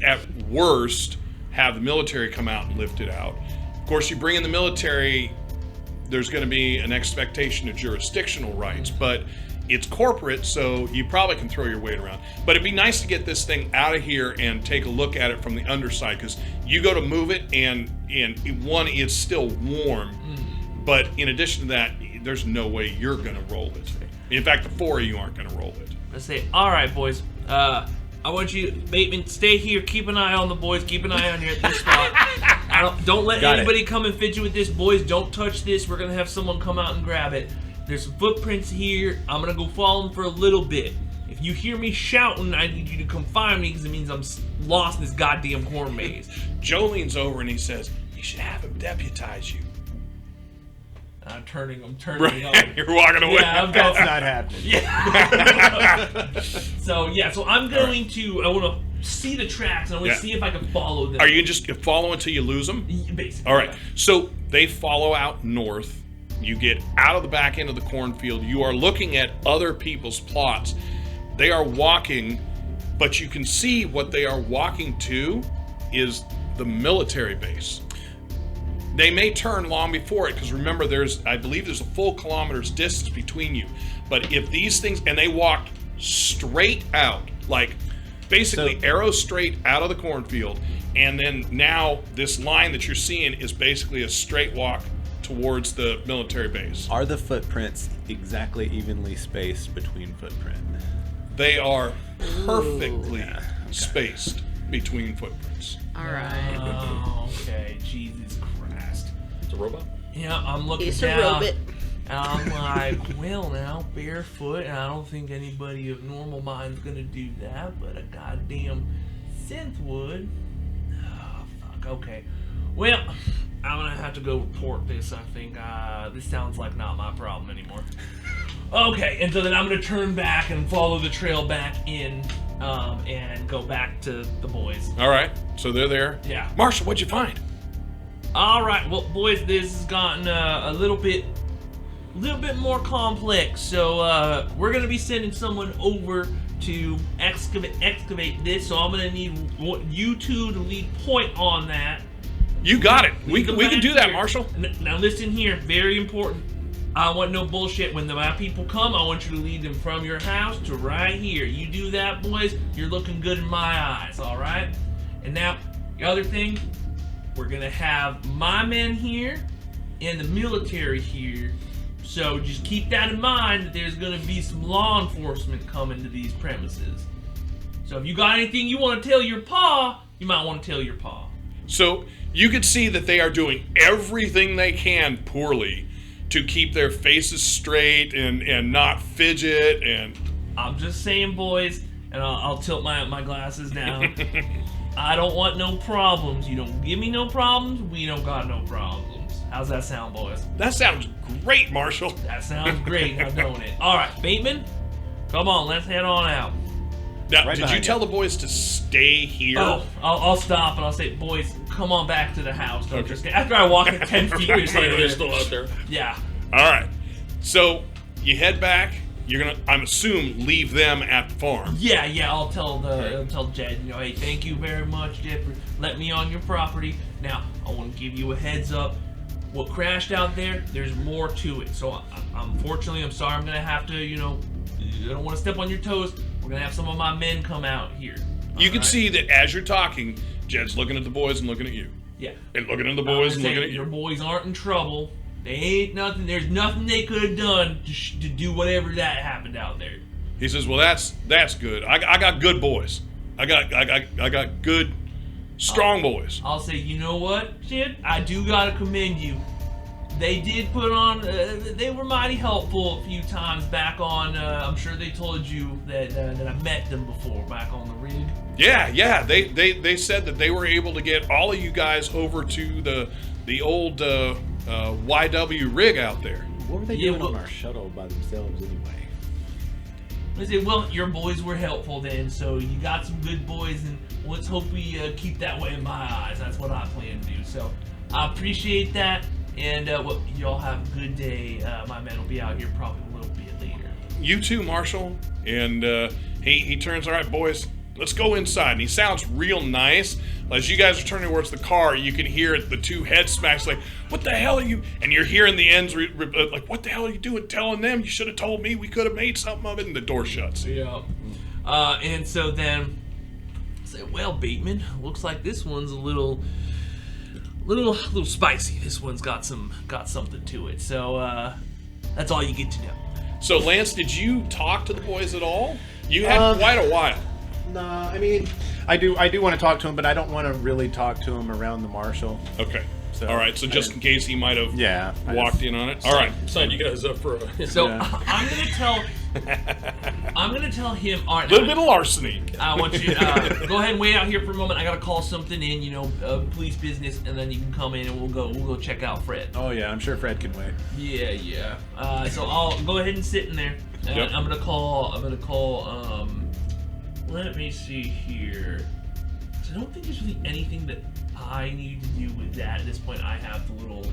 At worst, have the military come out and lift it out. Of course, you bring in the military, there's going to be an expectation of jurisdictional rights, but it's corporate, so you probably can throw your weight around. But it'd be nice to get this thing out of here and take a look at it from the underside, because you go to move it, and one, it's still warm, but in addition to that, there's no way you're going to roll it. In fact, the four of you aren't going to roll it. I say, all right, boys. I want you, Bateman, stay here. Keep an eye on the boys. Keep an eye on here at this spot. Don't let anybody come and fidget with this, boys. Don't touch this. We're gonna have someone come out and grab it. There's some footprints here. I'm gonna go follow them for a little bit. If you hear me shouting, I need you to come find me because it means I'm lost in this goddamn corn maze. Joe leans over and he says, "You should have him deputize you." I'm turning. Right. You're walking away. Yeah, I'm That's going. not happening. So I'm going to. I want to see the tracks and I want to see if I can follow them. Are you just follow until you lose them? Basically. All right. So they follow out north. You get out of the back end of the cornfield. You are looking at other people's plots. They are walking, but you can see what they are walking to is the military base. They may turn long before it, because remember, I believe there's a full kilometer's distance between you. But if these things, and they walk straight out, like basically arrow straight out of the cornfield, and then now this line that you're seeing is basically a straight walk towards the military base. Are the footprints exactly evenly spaced between footprint? They are perfectly spaced between footprints. All right. Oh, okay. Jesus Christ. It's a robot? Yeah, I'm looking It's a down. robot. And I'm like, well, now, barefoot, and I don't think anybody of normal mind's gonna do that, but a goddamn synth would. Oh, fuck, okay. Well, I'm gonna have to go report this, I think. This sounds like not my problem anymore. Okay, and so then I'm gonna turn back and follow the trail back in, and go back to the boys. All right, so they're there. Yeah. Marshall, what'd you find? All right, well, boys, this has gotten a little bit more complex. So we're gonna be sending someone over to excavate this. So I'm gonna need you two to lead point on that. You got it. We Lead the can back do that, here. Marshall. Now listen here, very important. I want no bullshit. When my people come, I want you to lead them from your house to right here. You do that, boys, you're looking good in my eyes, all right? And now, the other thing, we're gonna have my men here and the military here. So just keep that in mind that there's gonna be some law enforcement coming to these premises. So if you got anything you want to tell your pa, you might want to tell your pa. So you can see that they are doing everything they can poorly to keep their faces straight and not fidget and. I'm just saying, boys, and I'll tilt my glasses down. I don't want no problems. You don't give me no problems, we don't got no problems. How's that sound, boys? That sounds great, Marshall. That sounds great, now don't it? All right, Bateman, come on, let's head on out. Now, Right did you behind tell the boys to stay here? Oh, I'll stop and I'll say, boys, come on back to the house. Don't just stay. After I walk it 10 feet, They're still out there. yeah. All right. So you head back. you're gonna, I'm assume, leave them at the farm. Yeah, I'll tell Jed, hey, thank you very much, Jed, for letting me on your property. Now, I want to give you a heads up. What crashed out there, there's more to it. So, unfortunately, I'm sorry I'm going to have to, I don't want to step on your toes. We're going to have some of my men come out here. You can see that as you're talking, Jed's looking at the boys and looking at you. Yeah. And looking at the boys and looking at you. Your boys aren't in trouble. They ain't nothing. There's nothing they could have done to do whatever that happened out there. He says, "Well, that's good. I got good boys. I got good, strong boys." I'll say, you know what, Jed? I do gotta commend you. They did put on. They were mighty helpful a few times back on. I'm sure they told you that I met them before back on the rig. Yeah. They said that they were able to get all of you guys over to the old YW rig out there. What were they doing on our shuttle by themselves anyway? I said, well, your boys were helpful then, so you got some good boys, and let's hope we keep that way in my eyes. That's what I plan to do. So I appreciate that, and y'all have a good day. My man will be out here probably a little bit later. You too, Marshall. And he turns, "All right, boys, let's go inside." And he sounds real nice. As you guys are turning towards the car, you can hear the two head smacks like, "What the hell are you?" And you're hearing the ends like, "What the hell are you doing telling them? You should have told me. We could have made something of it." And the door shuts. Yeah. And so then I say, "Well, Bateman, looks like this one's a little spicy. This one's got something to it." So that's all you get to know. So Lance, did you talk to the boys at all? You had quite a while. Nah, I mean, I do want to talk to him, but I don't want to really talk to him around the marshal. Okay. So, all right. So just in case he might have walked in on it. All right. Sign you guys up for a... So I'm gonna tell him. All right, a little bit of larceny. I want you go ahead and wait out here for a moment. I gotta call something in, police business, and then you can come in and we'll go check out Fred. Oh yeah, I'm sure Fred can wait. Yeah. So I'll go ahead and sit in there. And Yep. I'm gonna call. Let me see here. So I don't think there's really anything that I need to do with that at this point. I have the little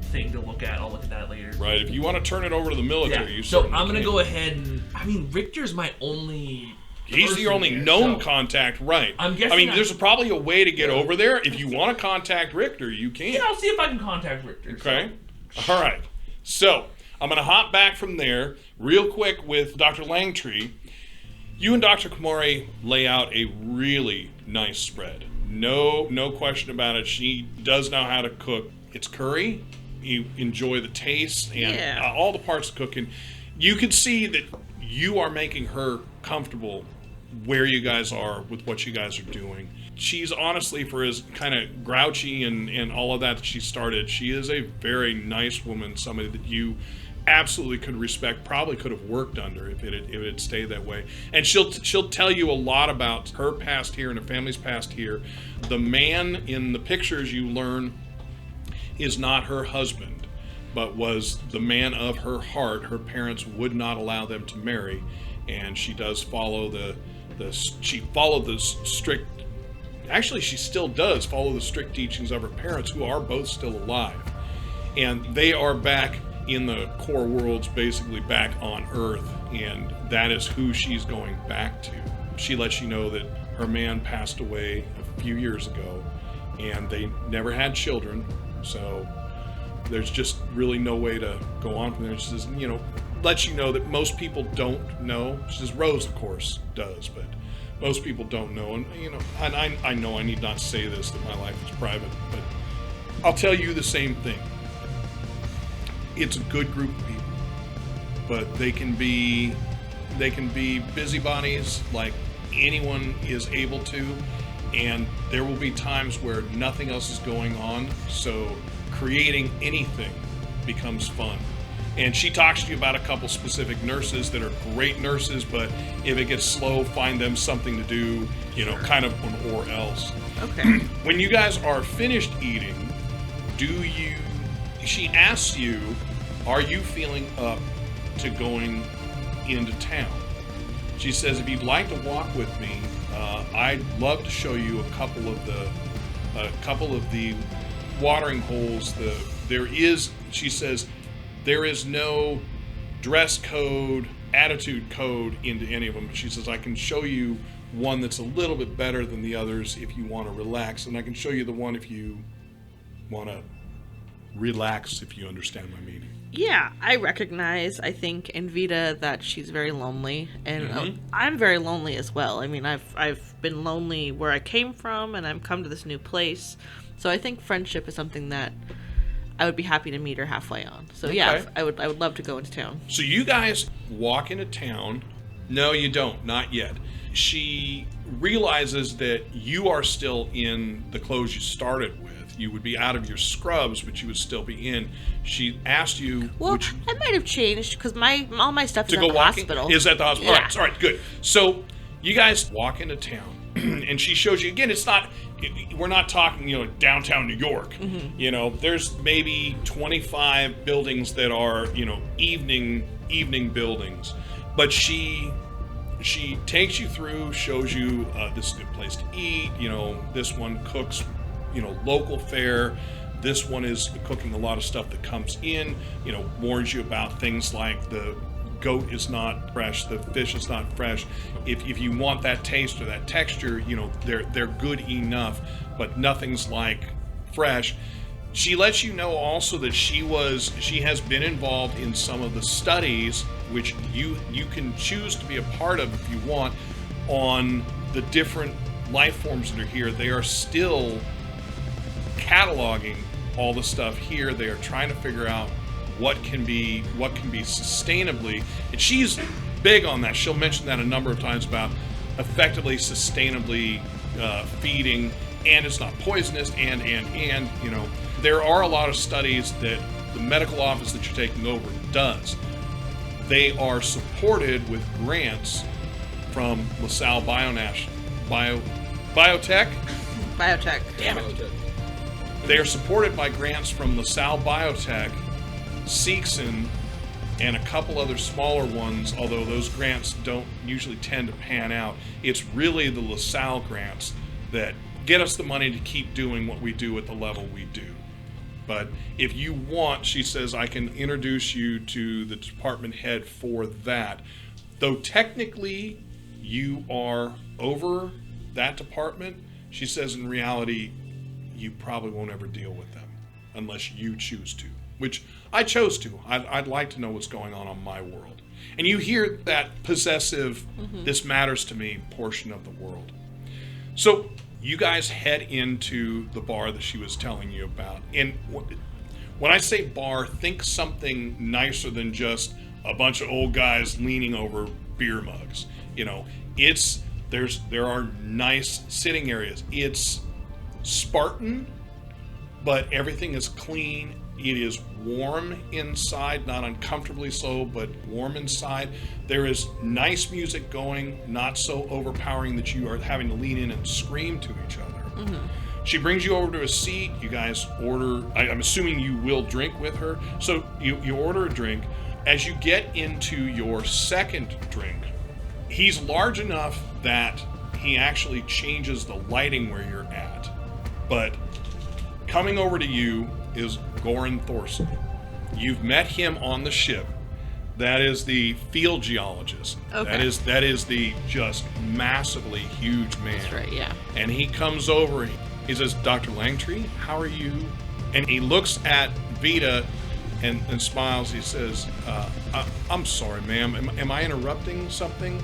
thing to look at. I'll look at that later. Right. If you want to turn it over to the military, you So certainly I'm gonna can. go ahead and. I mean, Richter's my only. He's the only here, known so contact, right? I'm guessing I mean, there's probably a way to get over there. If you want to contact Richter, you can. Yeah, I'll see if I can contact Richter. Okay. All right. So I'm going to hop back from there real quick with Dr. Langtree. You and Dr. Kumari lay out a really nice spread. No question about it. She does know how to cook. It's curry. You enjoy the taste and all the parts of cooking. You can see that you are making her comfortable where you guys are with what you guys are doing. She's honestly, for as kind of grouchy and all of that she started, she is a very nice woman, somebody that you absolutely could respect, probably could have worked under if it had stayed that way. And she'll tell you a lot about her past here and her family's past here. The man in the pictures you learn is not her husband, but was the man of her heart. Her parents would not allow them to marry, and she does follow she followed the strict, actually she still does follow the strict teachings of her parents, who are both still alive. And they are back in the core worlds, basically back on Earth, and that is who she's going back to. She lets you know that her man passed away a few years ago, and they never had children, so there's just really no way to go on from there. She says, lets you know that most people don't know. She says Rose, of course, does, but most people don't know. And and I know I need not say this, that my life is private, but I'll tell you the same thing. It's a good group of people, but they can be busybodies like anyone is able to, and there will be times where nothing else is going on, so creating anything becomes fun. And she talks to you about a couple specific nurses that are great nurses, but if it gets slow, find them something to do, kind of an or else. Okay. When you guys are finished eating, she asks you, are you feeling up to going into town? She says, if you'd like to walk with me, I'd love to show you a couple of the watering holes. She says, there is no dress code, attitude code into any of them. But she says, I can show you one that's a little bit better than the others if you want to relax, and I can show you the one if you want to relax, if you understand my meaning. Yeah, I recognize, I think, in Vita that she's very lonely, and I'm very lonely as well. I mean, I've been lonely where I came from, and I've come to this new place. So I think friendship is something that I would be happy to meet her halfway on. So yeah, I would love to go into town. So you guys walk into town. No, you don't. Not yet. She realizes that you are still in the clothes you started with. You would be out of your scrubs, but you would still be in. She asked you... Well, I might have changed, because all my stuff is at the hospital. Is at the hospital. Yeah. All right, good. So you guys walk into town, and she shows you, again, it's not... We're not talking, downtown New York. There's maybe 25 buildings that are, evening buildings. But she takes you through, shows you this is a good place to eat. This one cooks, local fare. This one is cooking a lot of stuff that comes in. Warns you about things like the goat is not fresh, the fish is not fresh. If you want that taste or that texture, they're good enough, but nothing's like fresh. She lets you know also that she has been involved in some of the studies, which you can choose to be a part of if you want, on the different life forms that are here. They are still cataloging all the stuff here. They are trying to figure out what can be sustainably, and she's big on that. She'll mention that a number of times about effectively sustainably feeding, and it's not poisonous, and there are a lot of studies that the medical office that you're taking over does. They are supported with grants from LaSalle Biotech. Damn it. They are supported by grants from LaSalle Biotech, Seegson, and a couple other smaller ones, although those grants don't usually tend to pan out. It's really the LaSalle grants that get us the money to keep doing what we do at the level we do. But if you want, she says, I can introduce you to the department head for that. Though technically you are over that department, she says in reality, you probably won't ever deal with them unless you choose to, which I chose to. I'd like to know what's going on my world. And you hear that possessive, this matters to me portion of the world. So you guys head into the bar that she was telling you about. And when I say bar, think something nicer than just a bunch of old guys leaning over beer mugs. There are nice sitting areas. It's Spartan, but everything is clean. It is warm inside, not uncomfortably so, but warm inside. There is nice music going, not so overpowering that you are having to lean in and scream to each other. She brings you over to a seat. You guys order. I'm assuming you will drink with her. So you order a drink. As you get into your second drink, he's large enough that he actually changes the lighting where you're at. But coming over to you is Goran Thorson. You've met him on the ship. That is the field geologist. Okay. That is the just massively huge man. That's right, yeah. And he comes over, he says, Dr. Langtree, how are you? And he looks at Vita and smiles. He says, I'm sorry, ma'am. Am I interrupting something?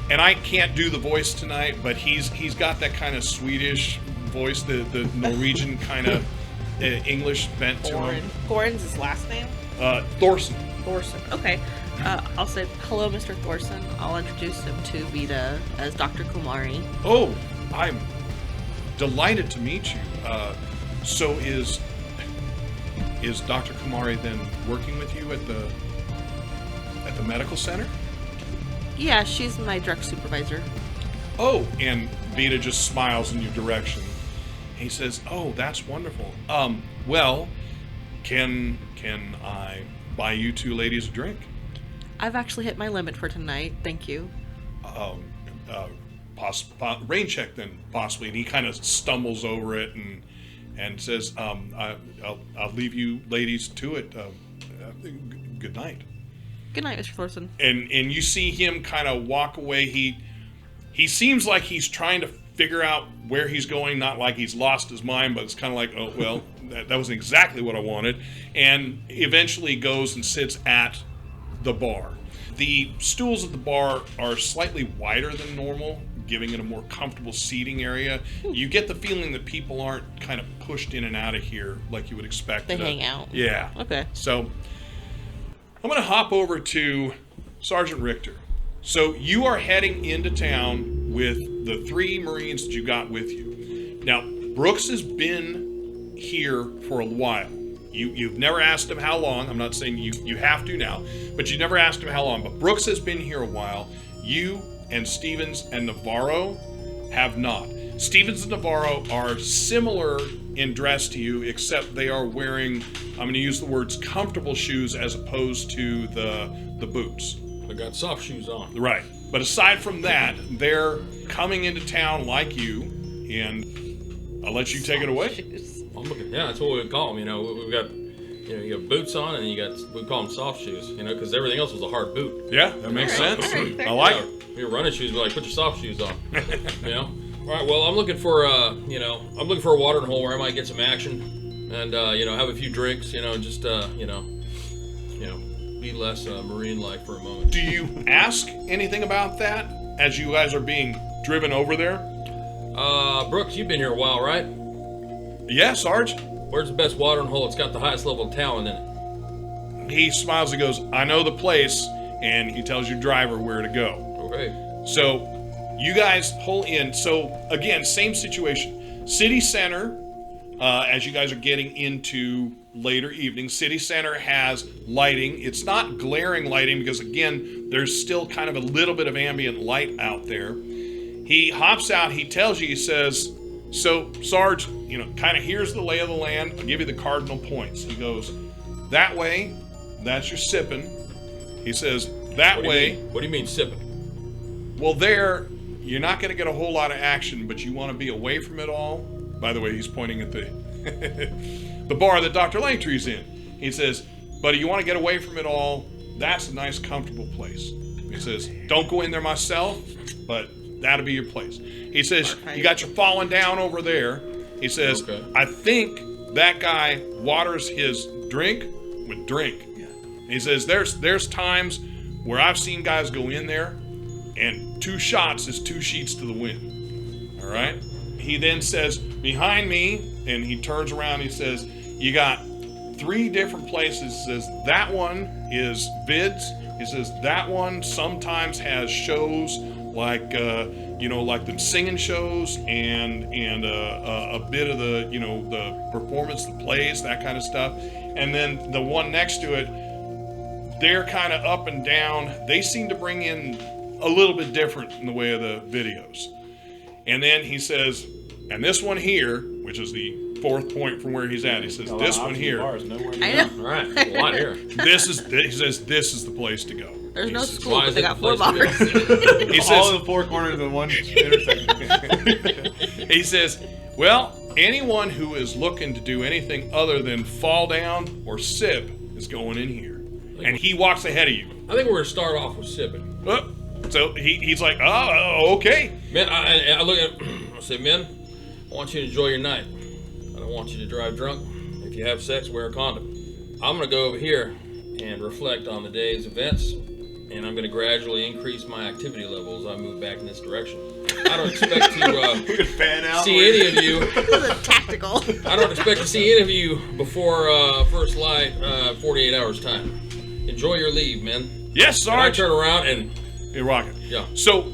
And I can't do the voice tonight, but he's got that kind of Swedish voice, the Norwegian kind of English bent to him. Goran's his last name? Thorson. Okay. I'll say, hello, Mr. Thorson. I'll introduce him to Vita as Dr. Kumari. Oh, I'm delighted to meet you. So is Dr. Kumari then working with you at the medical center? Yeah, she's my direct supervisor. Oh, and Vita just smiles in your direction. He says, "Oh, that's wonderful. Well, can I buy you two ladies a drink?" I've actually hit my limit for tonight. Thank you. Rain check then, possibly. And he kind of stumbles over it and says, "I'll leave you ladies to it. Good night." Good night, Mr. Thorson. And you see him kind of walk away. He seems like he's trying to figure out where he's going, not like he's lost his mind, but it's kind of like, oh, well, that wasn't exactly what I wanted. And eventually goes and sits at the bar. The stools at the bar are slightly wider than normal, giving it a more comfortable seating area. You get the feeling that people aren't kind of pushed in and out of here like you would expect. They hang out. Yeah. Okay. So I'm going to hop over to Sergeant Richter. So you are heading into town with the 3 Marines that you got with you. Now, Brooks has been here for a while. You've never asked him how long. I'm not saying you have to now, but you never asked him how long. But Brooks has been here a while. You and Stevens and Navarro have not. Stevens and Navarro are similar in dress to you, except they are wearing, I'm going to use the words comfortable shoes as opposed to the boots. I got soft shoes on. Right. But aside from that, they're coming into town like you, and I'll let you take it away. I'm looking, yeah, that's what we would call them. You know, we've got, you got boots on, and we call them soft shoes. You know, because everything else was a hard boot. Yeah, that makes sense. Right. I like it. Your running shoes, we're like, put your soft shoes on. You know. All right. Well, I'm looking for I'm looking for a watering hole where I might get some action, and have a few drinks. Just be less marine-like for a moment. Do you ask anything about that as you guys are being driven over there? Brooks, you've been here a while, right? Yeah, Sarge. Where's the best watering hole? It's got the highest level of talent in it. He smiles and goes, I know the place, and he tells your driver where to go. Okay. So you guys pull in. So again, same situation. City Center, as you guys are getting into later evening, City Center has lighting. It's not glaring lighting because, again, there's still kind of a little bit of ambient light out there. He hops out. He tells you, he says, so, Sarge, kind of here's the lay of the land. I'll give you the cardinal points. He goes, that way, that's your sipping. He says, that way. What do you mean sipping? Well, there, you're not going to get a whole lot of action, but you want to be away from it all. By the way, he's pointing at the the bar that Dr. Langtree's in. He says, buddy, you want to get away from it all? That's a nice, comfortable place. He says, don't go in there myself, but that'll be your place. He says, you got your falling down over there. He says, okay. I think that guy waters his drink with drink. Yeah. He says, there's times where I've seen guys go in there and 2 shots is 2 sheets to the wind. All right? He then says, behind me, and he turns around, he says, you got 3 different places. He says, that one is vids. He says, that one sometimes has shows like, like the singing shows and a bit of the, the performance, the plays, that kind of stuff. And then the one next to it, they're kind of up and down. They seem to bring in a little bit different in the way of the videos. And then he says, and this one here, which is the 4th point from where he's at, he says, this one here. I know. All right, a lot here. He says, this is the place to go. There's no says, school, but they got 4 bars. He says, all the 4 corners of the one intersection. He says, well, anyone who is looking to do anything other than fall down or sip is going in here. And he walks ahead of you. I think we're going to start off with sipping. So he's like, oh, okay. Man, I look at I say, men, I want you to enjoy your night. I don't want you to drive drunk. If you have sex, wear a condom. I'm going to go over here and reflect on the day's events, and I'm going to gradually increase my activity level as I move back in this direction. I don't expect to see any of you. This is tactical. I don't expect to see any of you before first light, 48 hours time. Enjoy your leave, men. Yes, Sarge. And I turn around and you're rocking. Yeah. So,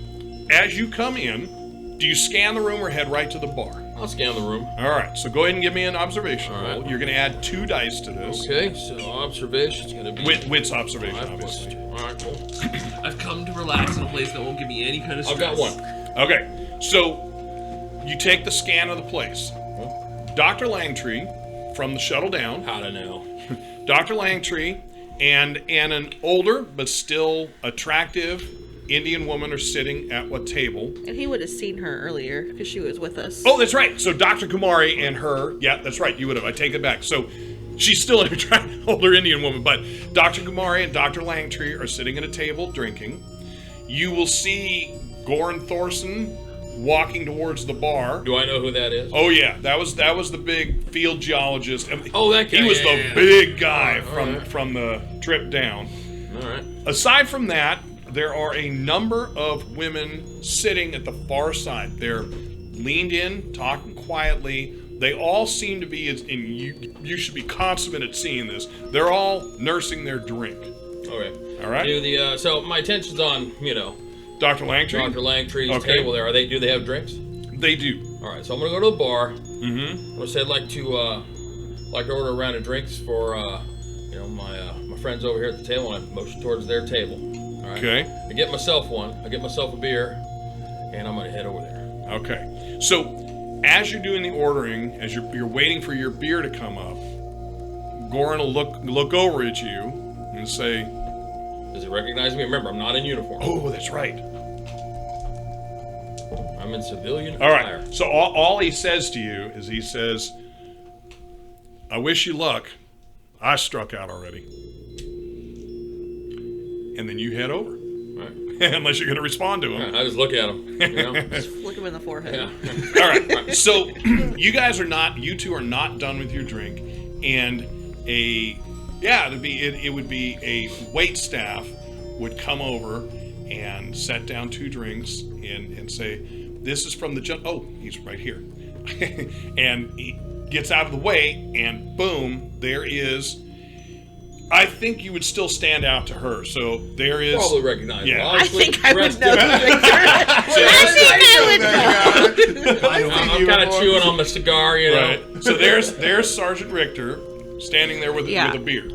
as you come in, do you scan the room or head right to the bar? I'll scan the room. All right. So go ahead and give me an observation roll. Right. You're going to add 2 dice to this. Okay. So observation's going to be Wit's observation, 5 obviously. 2. All right. Cool. I've come to relax in a place that won't give me any kind of stress. I've got 1. Okay. So you take the scan of the place. Dr. Langtree from the shuttle down. How'd I know? Dr. Langtree and an older but still attractive Indian woman are sitting at what table? And he would have seen her earlier because she was with us. Oh, that's right. So Dr. Kumari and her, yeah, that's right. You would have. I take it back. So she's still attractive. older Indian woman. But Dr. Kumari and Dr. Langtree are sitting at a table drinking. You will see Goran Thorson walking towards the bar. Do I know who that is? Oh yeah, that was the big field geologist. Oh, that guy. He was yeah. big guy Right. from the trip down. All right. Aside from that, there are a number of women sitting at the far side. They're leaned in, talking quietly. They all seem to be, and you should be consummate at seeing this, they're all nursing their drink. Okay. All right? So my attention's on, Dr. Langtree? Dr. Langtree's Okay. table there. Do they have drinks? They do. All right. So I'm gonna go to the bar. Mm-hmm. I'm gonna say I'd like to order a round of drinks for my friends over here at the table, and I motion towards their table. All right. Okay. I get myself one. I get myself a beer, and I'm gonna head over there. Okay. So, as you're doing the ordering, as you're waiting for your beer to come up, Goran will look over at you and say, Does he recognize me? Remember, I'm not in uniform. "Oh, that's right." I'm in civilian All attire. right. So all he says to you is he says, "I wish you luck. I struck out already." And then you head over, All right. unless you're going to respond to him. I just look at him. Flick him in the forehead. Yeah. All right. So you two are not done with your drink, and it would be a wait staff would come over and set down 2 drinks and say, "This is from the oh, he's right here," and he gets out of the way, and boom, there is. I think you would still stand out to her. So there is. Probably recognize me. Yeah. I think I would Dressed know in- who Richter. I'm kind of chewing on my cigar, Right. So there's Sergeant Richter standing there with Yeah. a beard.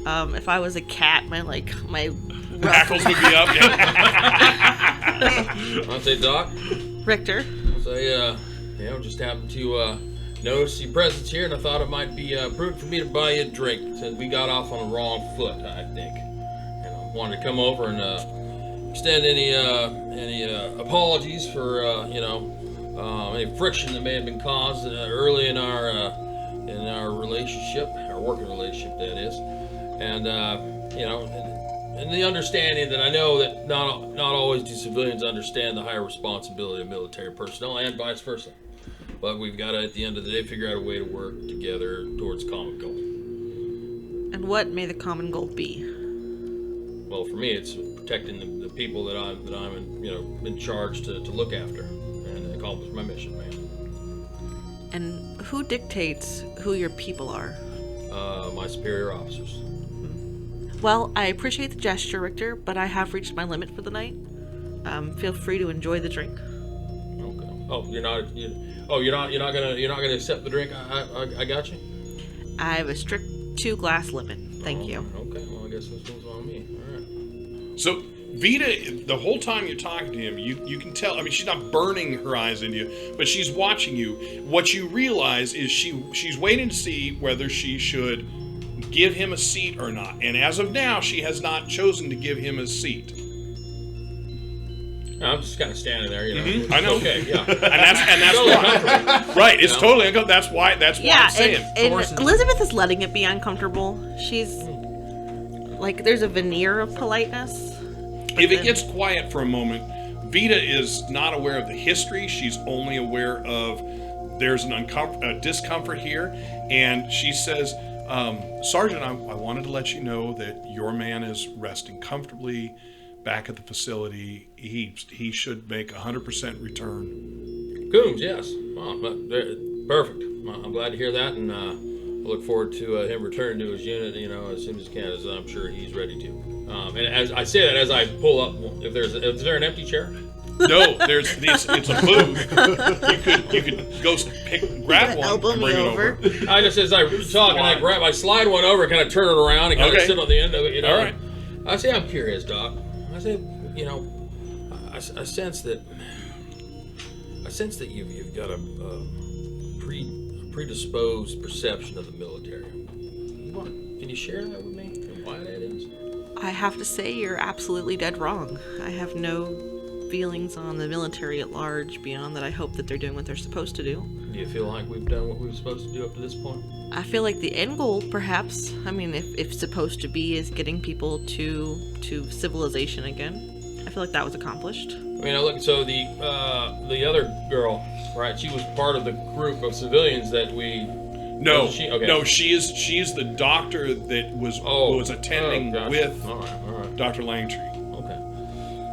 If I was a cat, my Hackles would be up. Yeah. I'll say, Doc. Richter. I'll say, just happened to notice your presence here, and I thought it might be prudent for me to buy you a drink since we got off on the wrong foot, I think. And I wanted to come over and extend any apologies for any friction that may have been caused early in our relationship, our working relationship, that is, and and the understanding that I know that not always do civilians understand the higher responsibility of military personnel, and vice versa. But we've got to, at the end of the day, figure out a way to work together towards a common goal. And what may the common goal be? Well, for me, it's protecting the people that I'm in charge to look after and accomplish my mission, man. And who dictates who your people are? My superior officers. Well, I appreciate the gesture, Richter, but I have reached my limit for the night. Feel free to enjoy the drink. Okay. Oh, you're not gonna accept the drink? I got you. I have a strict 2-glass limit. Thank you. Okay. Well, I guess this one's on me. All right. So Vita, the whole time you're talking to him, you can tell. I mean, she's not burning her eyes into you, but she's watching you. What you realize is she's waiting to see whether she should give him a seat or not. And as of now, she has not chosen to give him a seat. I'm just kind of standing there, I know. Okay, yeah. And that's Totally why. uncomfortable. Right, it's totally uncomfortable. That's why Yeah, I'm saying. and Elizabeth is letting it be uncomfortable. She's like, there's a veneer of politeness. If it gets quiet for a moment, Vita is not aware of the history. She's only aware of there's a discomfort here. And she says, Sergeant, I wanted to let you know that your man is resting comfortably back at the facility. He should make 100% return. Coombs, yes. Well, perfect. I'm glad to hear that, and I look forward to him returning to his unit, as soon as he can, as I'm sure he's ready to. And as I say that, as I pull up, is there an empty chair? No, it's a booth. You could go grab one Elbow and me bring it over. over. I just, as I talk, and I slide one over, kind of turn it around, and kind of Okay. sit on the end of it. All right. I say, I'm curious, Doc. I say, I sense that you've got a predisposed perception of the military. Can you share that with me and why that is? I have to say you're absolutely dead wrong. I have no feelings on the military at large beyond that I hope that they're doing what they're supposed to do. Do you feel like we've done what we were supposed to do up to this point? I feel like the end goal, perhaps, I mean, if supposed to be, is getting people to civilization again. I feel like that was accomplished. I mean, look, so the other girl, right? She was part of the group of civilians that we. No, okay. no, she's the doctor that was attending with all right. Dr. Langtree. Okay.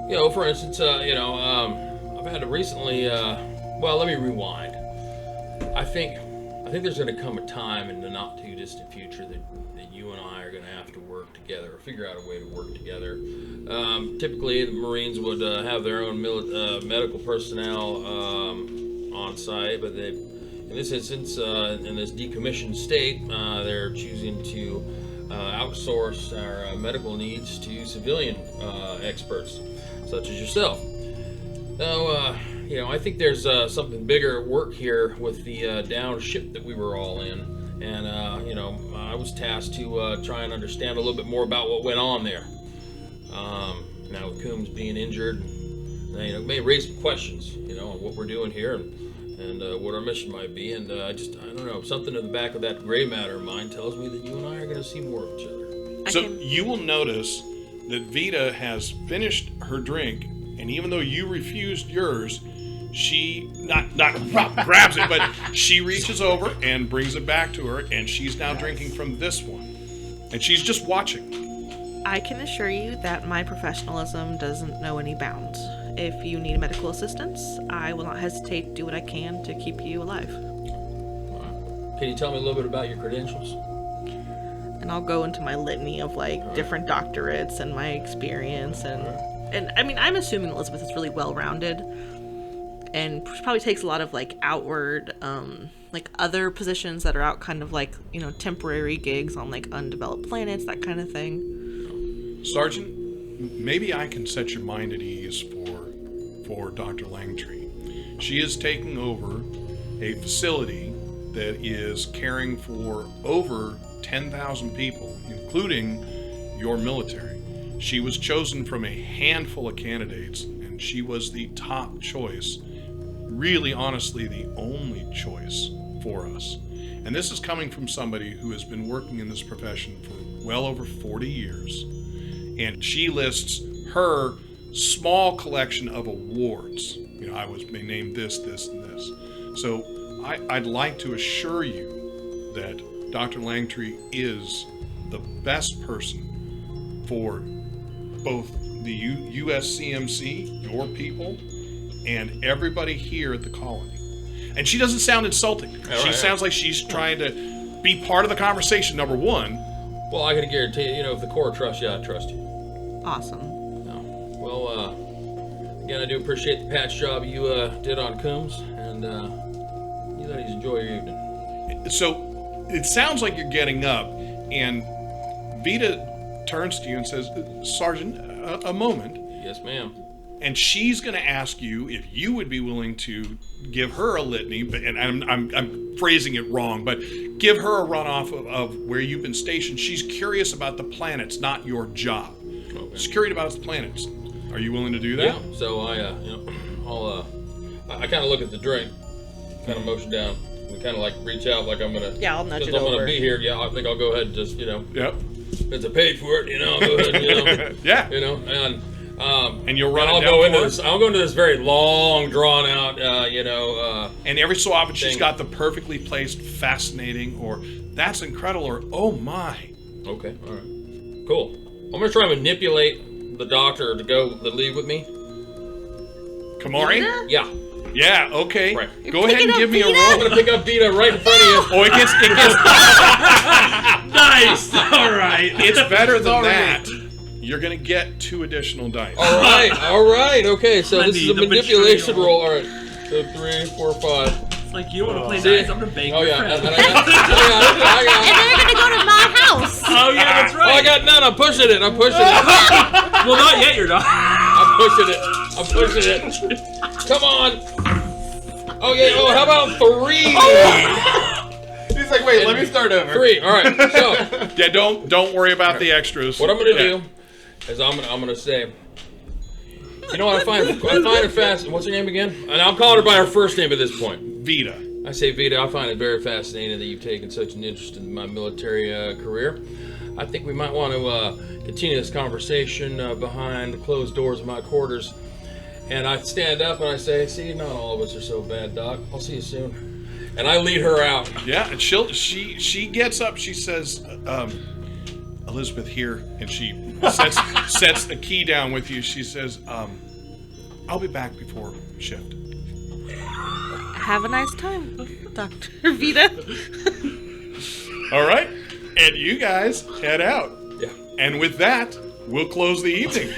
You know, for instance, I've had to recently. Well, let me rewind. I think there's going to come a time in the not too distant future that you and I are going to have to work together, or figure out a way to work together. Typically, the Marines would have their own medical personnel on site, but in this instance, in this decommissioned state, they're choosing to outsource our medical needs to civilian experts, such as yourself. Now, you know, I think there's something bigger at work here with the downed ship that we were all in, and you know, I was tasked to try and understand a little bit more about what went on there. Now, with Coombs being injured, you know, it may raise some questions, you know, on what we're doing here and what our mission might be, and I don't know, something in the back of that gray matter of mine tells me that you and I are going to see more of each other. So you will notice that Vita has finished her drink, and even though you refused yours, she not grabs it, but she reaches over and brings it back to her, and she's now drinking from this one, and she's just watching. I can assure you that my professionalism doesn't know any bounds. If you need medical assistance, I will not hesitate to do what I can to keep you alive. Can you tell me a little bit about your credentials? And I'll go into my litany of different doctorates and my experience, and I mean, I'm assuming Elizabeth is really well-rounded and probably takes a lot of outward other positions that are out kind of temporary gigs on undeveloped planets, that kind of thing. Sargent, maybe I can set your mind at ease for Dr. Langtree. She is taking over a facility that is caring for over 10,000 people, including your military. She was chosen from a handful of candidates, and she was the top choice, really honestly the only choice for us. And this is coming from somebody who has been working in this profession for well over 40 years. And she lists her small collection of awards. You know, I was named this, and this. So I'd like to assure you that Dr. Langtree is the best person for both the USCMC, your people, and everybody here at the colony. And she doesn't sound insulting. She sounds like she's trying to be part of the conversation, number one. Well, I can guarantee you, if the Corps trusts you, I trust you. Awesome. No. Well, again, I do appreciate the patch job you did on Coombs, and you ladies enjoy your evening. So it sounds like you're getting up, and Vita turns to you and says, Sergeant, a moment. Yes, ma'am. And she's going to ask you if you would be willing to give her a litany, and I'm phrasing it wrong, but give her a runoff of where you've been stationed. She's curious about the planets, not your job. Okay. She's curious about the planets. Are you willing to do that? Yeah. So I kind of look at the drink, kind of motion down, and kind of reach out like I'm gonna. Yeah, I'll nudge it I'm over. gonna be here. Yeah, I think I'll go ahead and just Yep. Since I paid for it, I'll go ahead. Yeah. And you'll run. I'll go into this. I'll go into this very long, drawn out. And every so often she's got the perfectly placed, fascinating, or that's incredible, or oh my. Okay. All right. Cool. I'm gonna try and manipulate the doctor to leave with me. Kamari? Yeah. Yeah. Okay. Right. Go ahead and give me a roll. I'm gonna pick up Vita right in front of you. Oh, it gets. Nice. All right. It's better than that. You're gonna get 2 additional dice. All right. Okay, so this is a manipulation betrayal. roll. All right. So 3, 4, 5. It's like you don't want to play See? dice. I'm gonna bang Oh your yeah. friend. And I got. And they're gonna go to my house. Oh yeah, that's Oh, I right. got none. I'm pushing it. Well, not yet. You're not. I'm pushing it. Come on. Okay. Oh, how about 3? He's like, wait, let me start over. 3. All right. So Yeah. Don't worry about the extras. what I'm gonna do is I'm gonna say, You know what? I find it fascinating. What's her name again? And I'm calling her by her first name at this point. Vita. I say Vita. I find it very fascinating that you've taken such an interest in my military career. I think we might want to continue this conversation behind the closed doors of my quarters. And I stand up and I say, "See, not all of us are so bad, Doc. I'll see you soon." And I lead her out. Yeah, and she gets up. She says, "Elizabeth here," and she sets the key down with you. She says, "I'll be back before shift." Have a nice time, Dr. Vita. All right, and you guys head out. Yeah. And with that, we'll close the evening.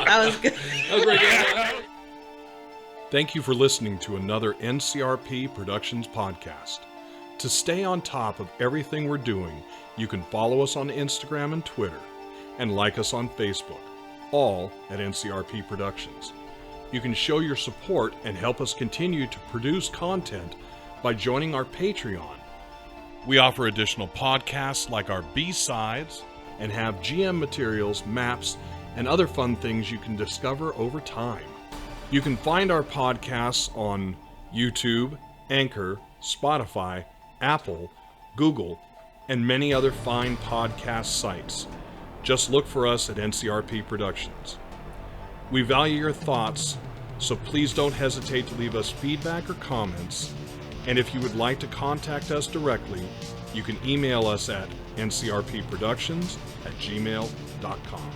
That was good. That was very good. Thank you for listening to another NCRP Productions podcast. To stay on top of everything we're doing, you can follow us on Instagram and Twitter, and like us on Facebook, all at NCRP Productions. You can show your support and help us continue to produce content by joining our Patreon. We offer additional podcasts like our B-Sides and have GM materials, maps, and other fun things you can discover over time. You can find our podcasts on YouTube, Anchor, Spotify, Apple, Google, and many other fine podcast sites. Just look for us at NCRP Productions. We value your thoughts, so please don't hesitate to leave us feedback or comments. And if you would like to contact us directly, you can email us at ncrpproductions@gmail.com.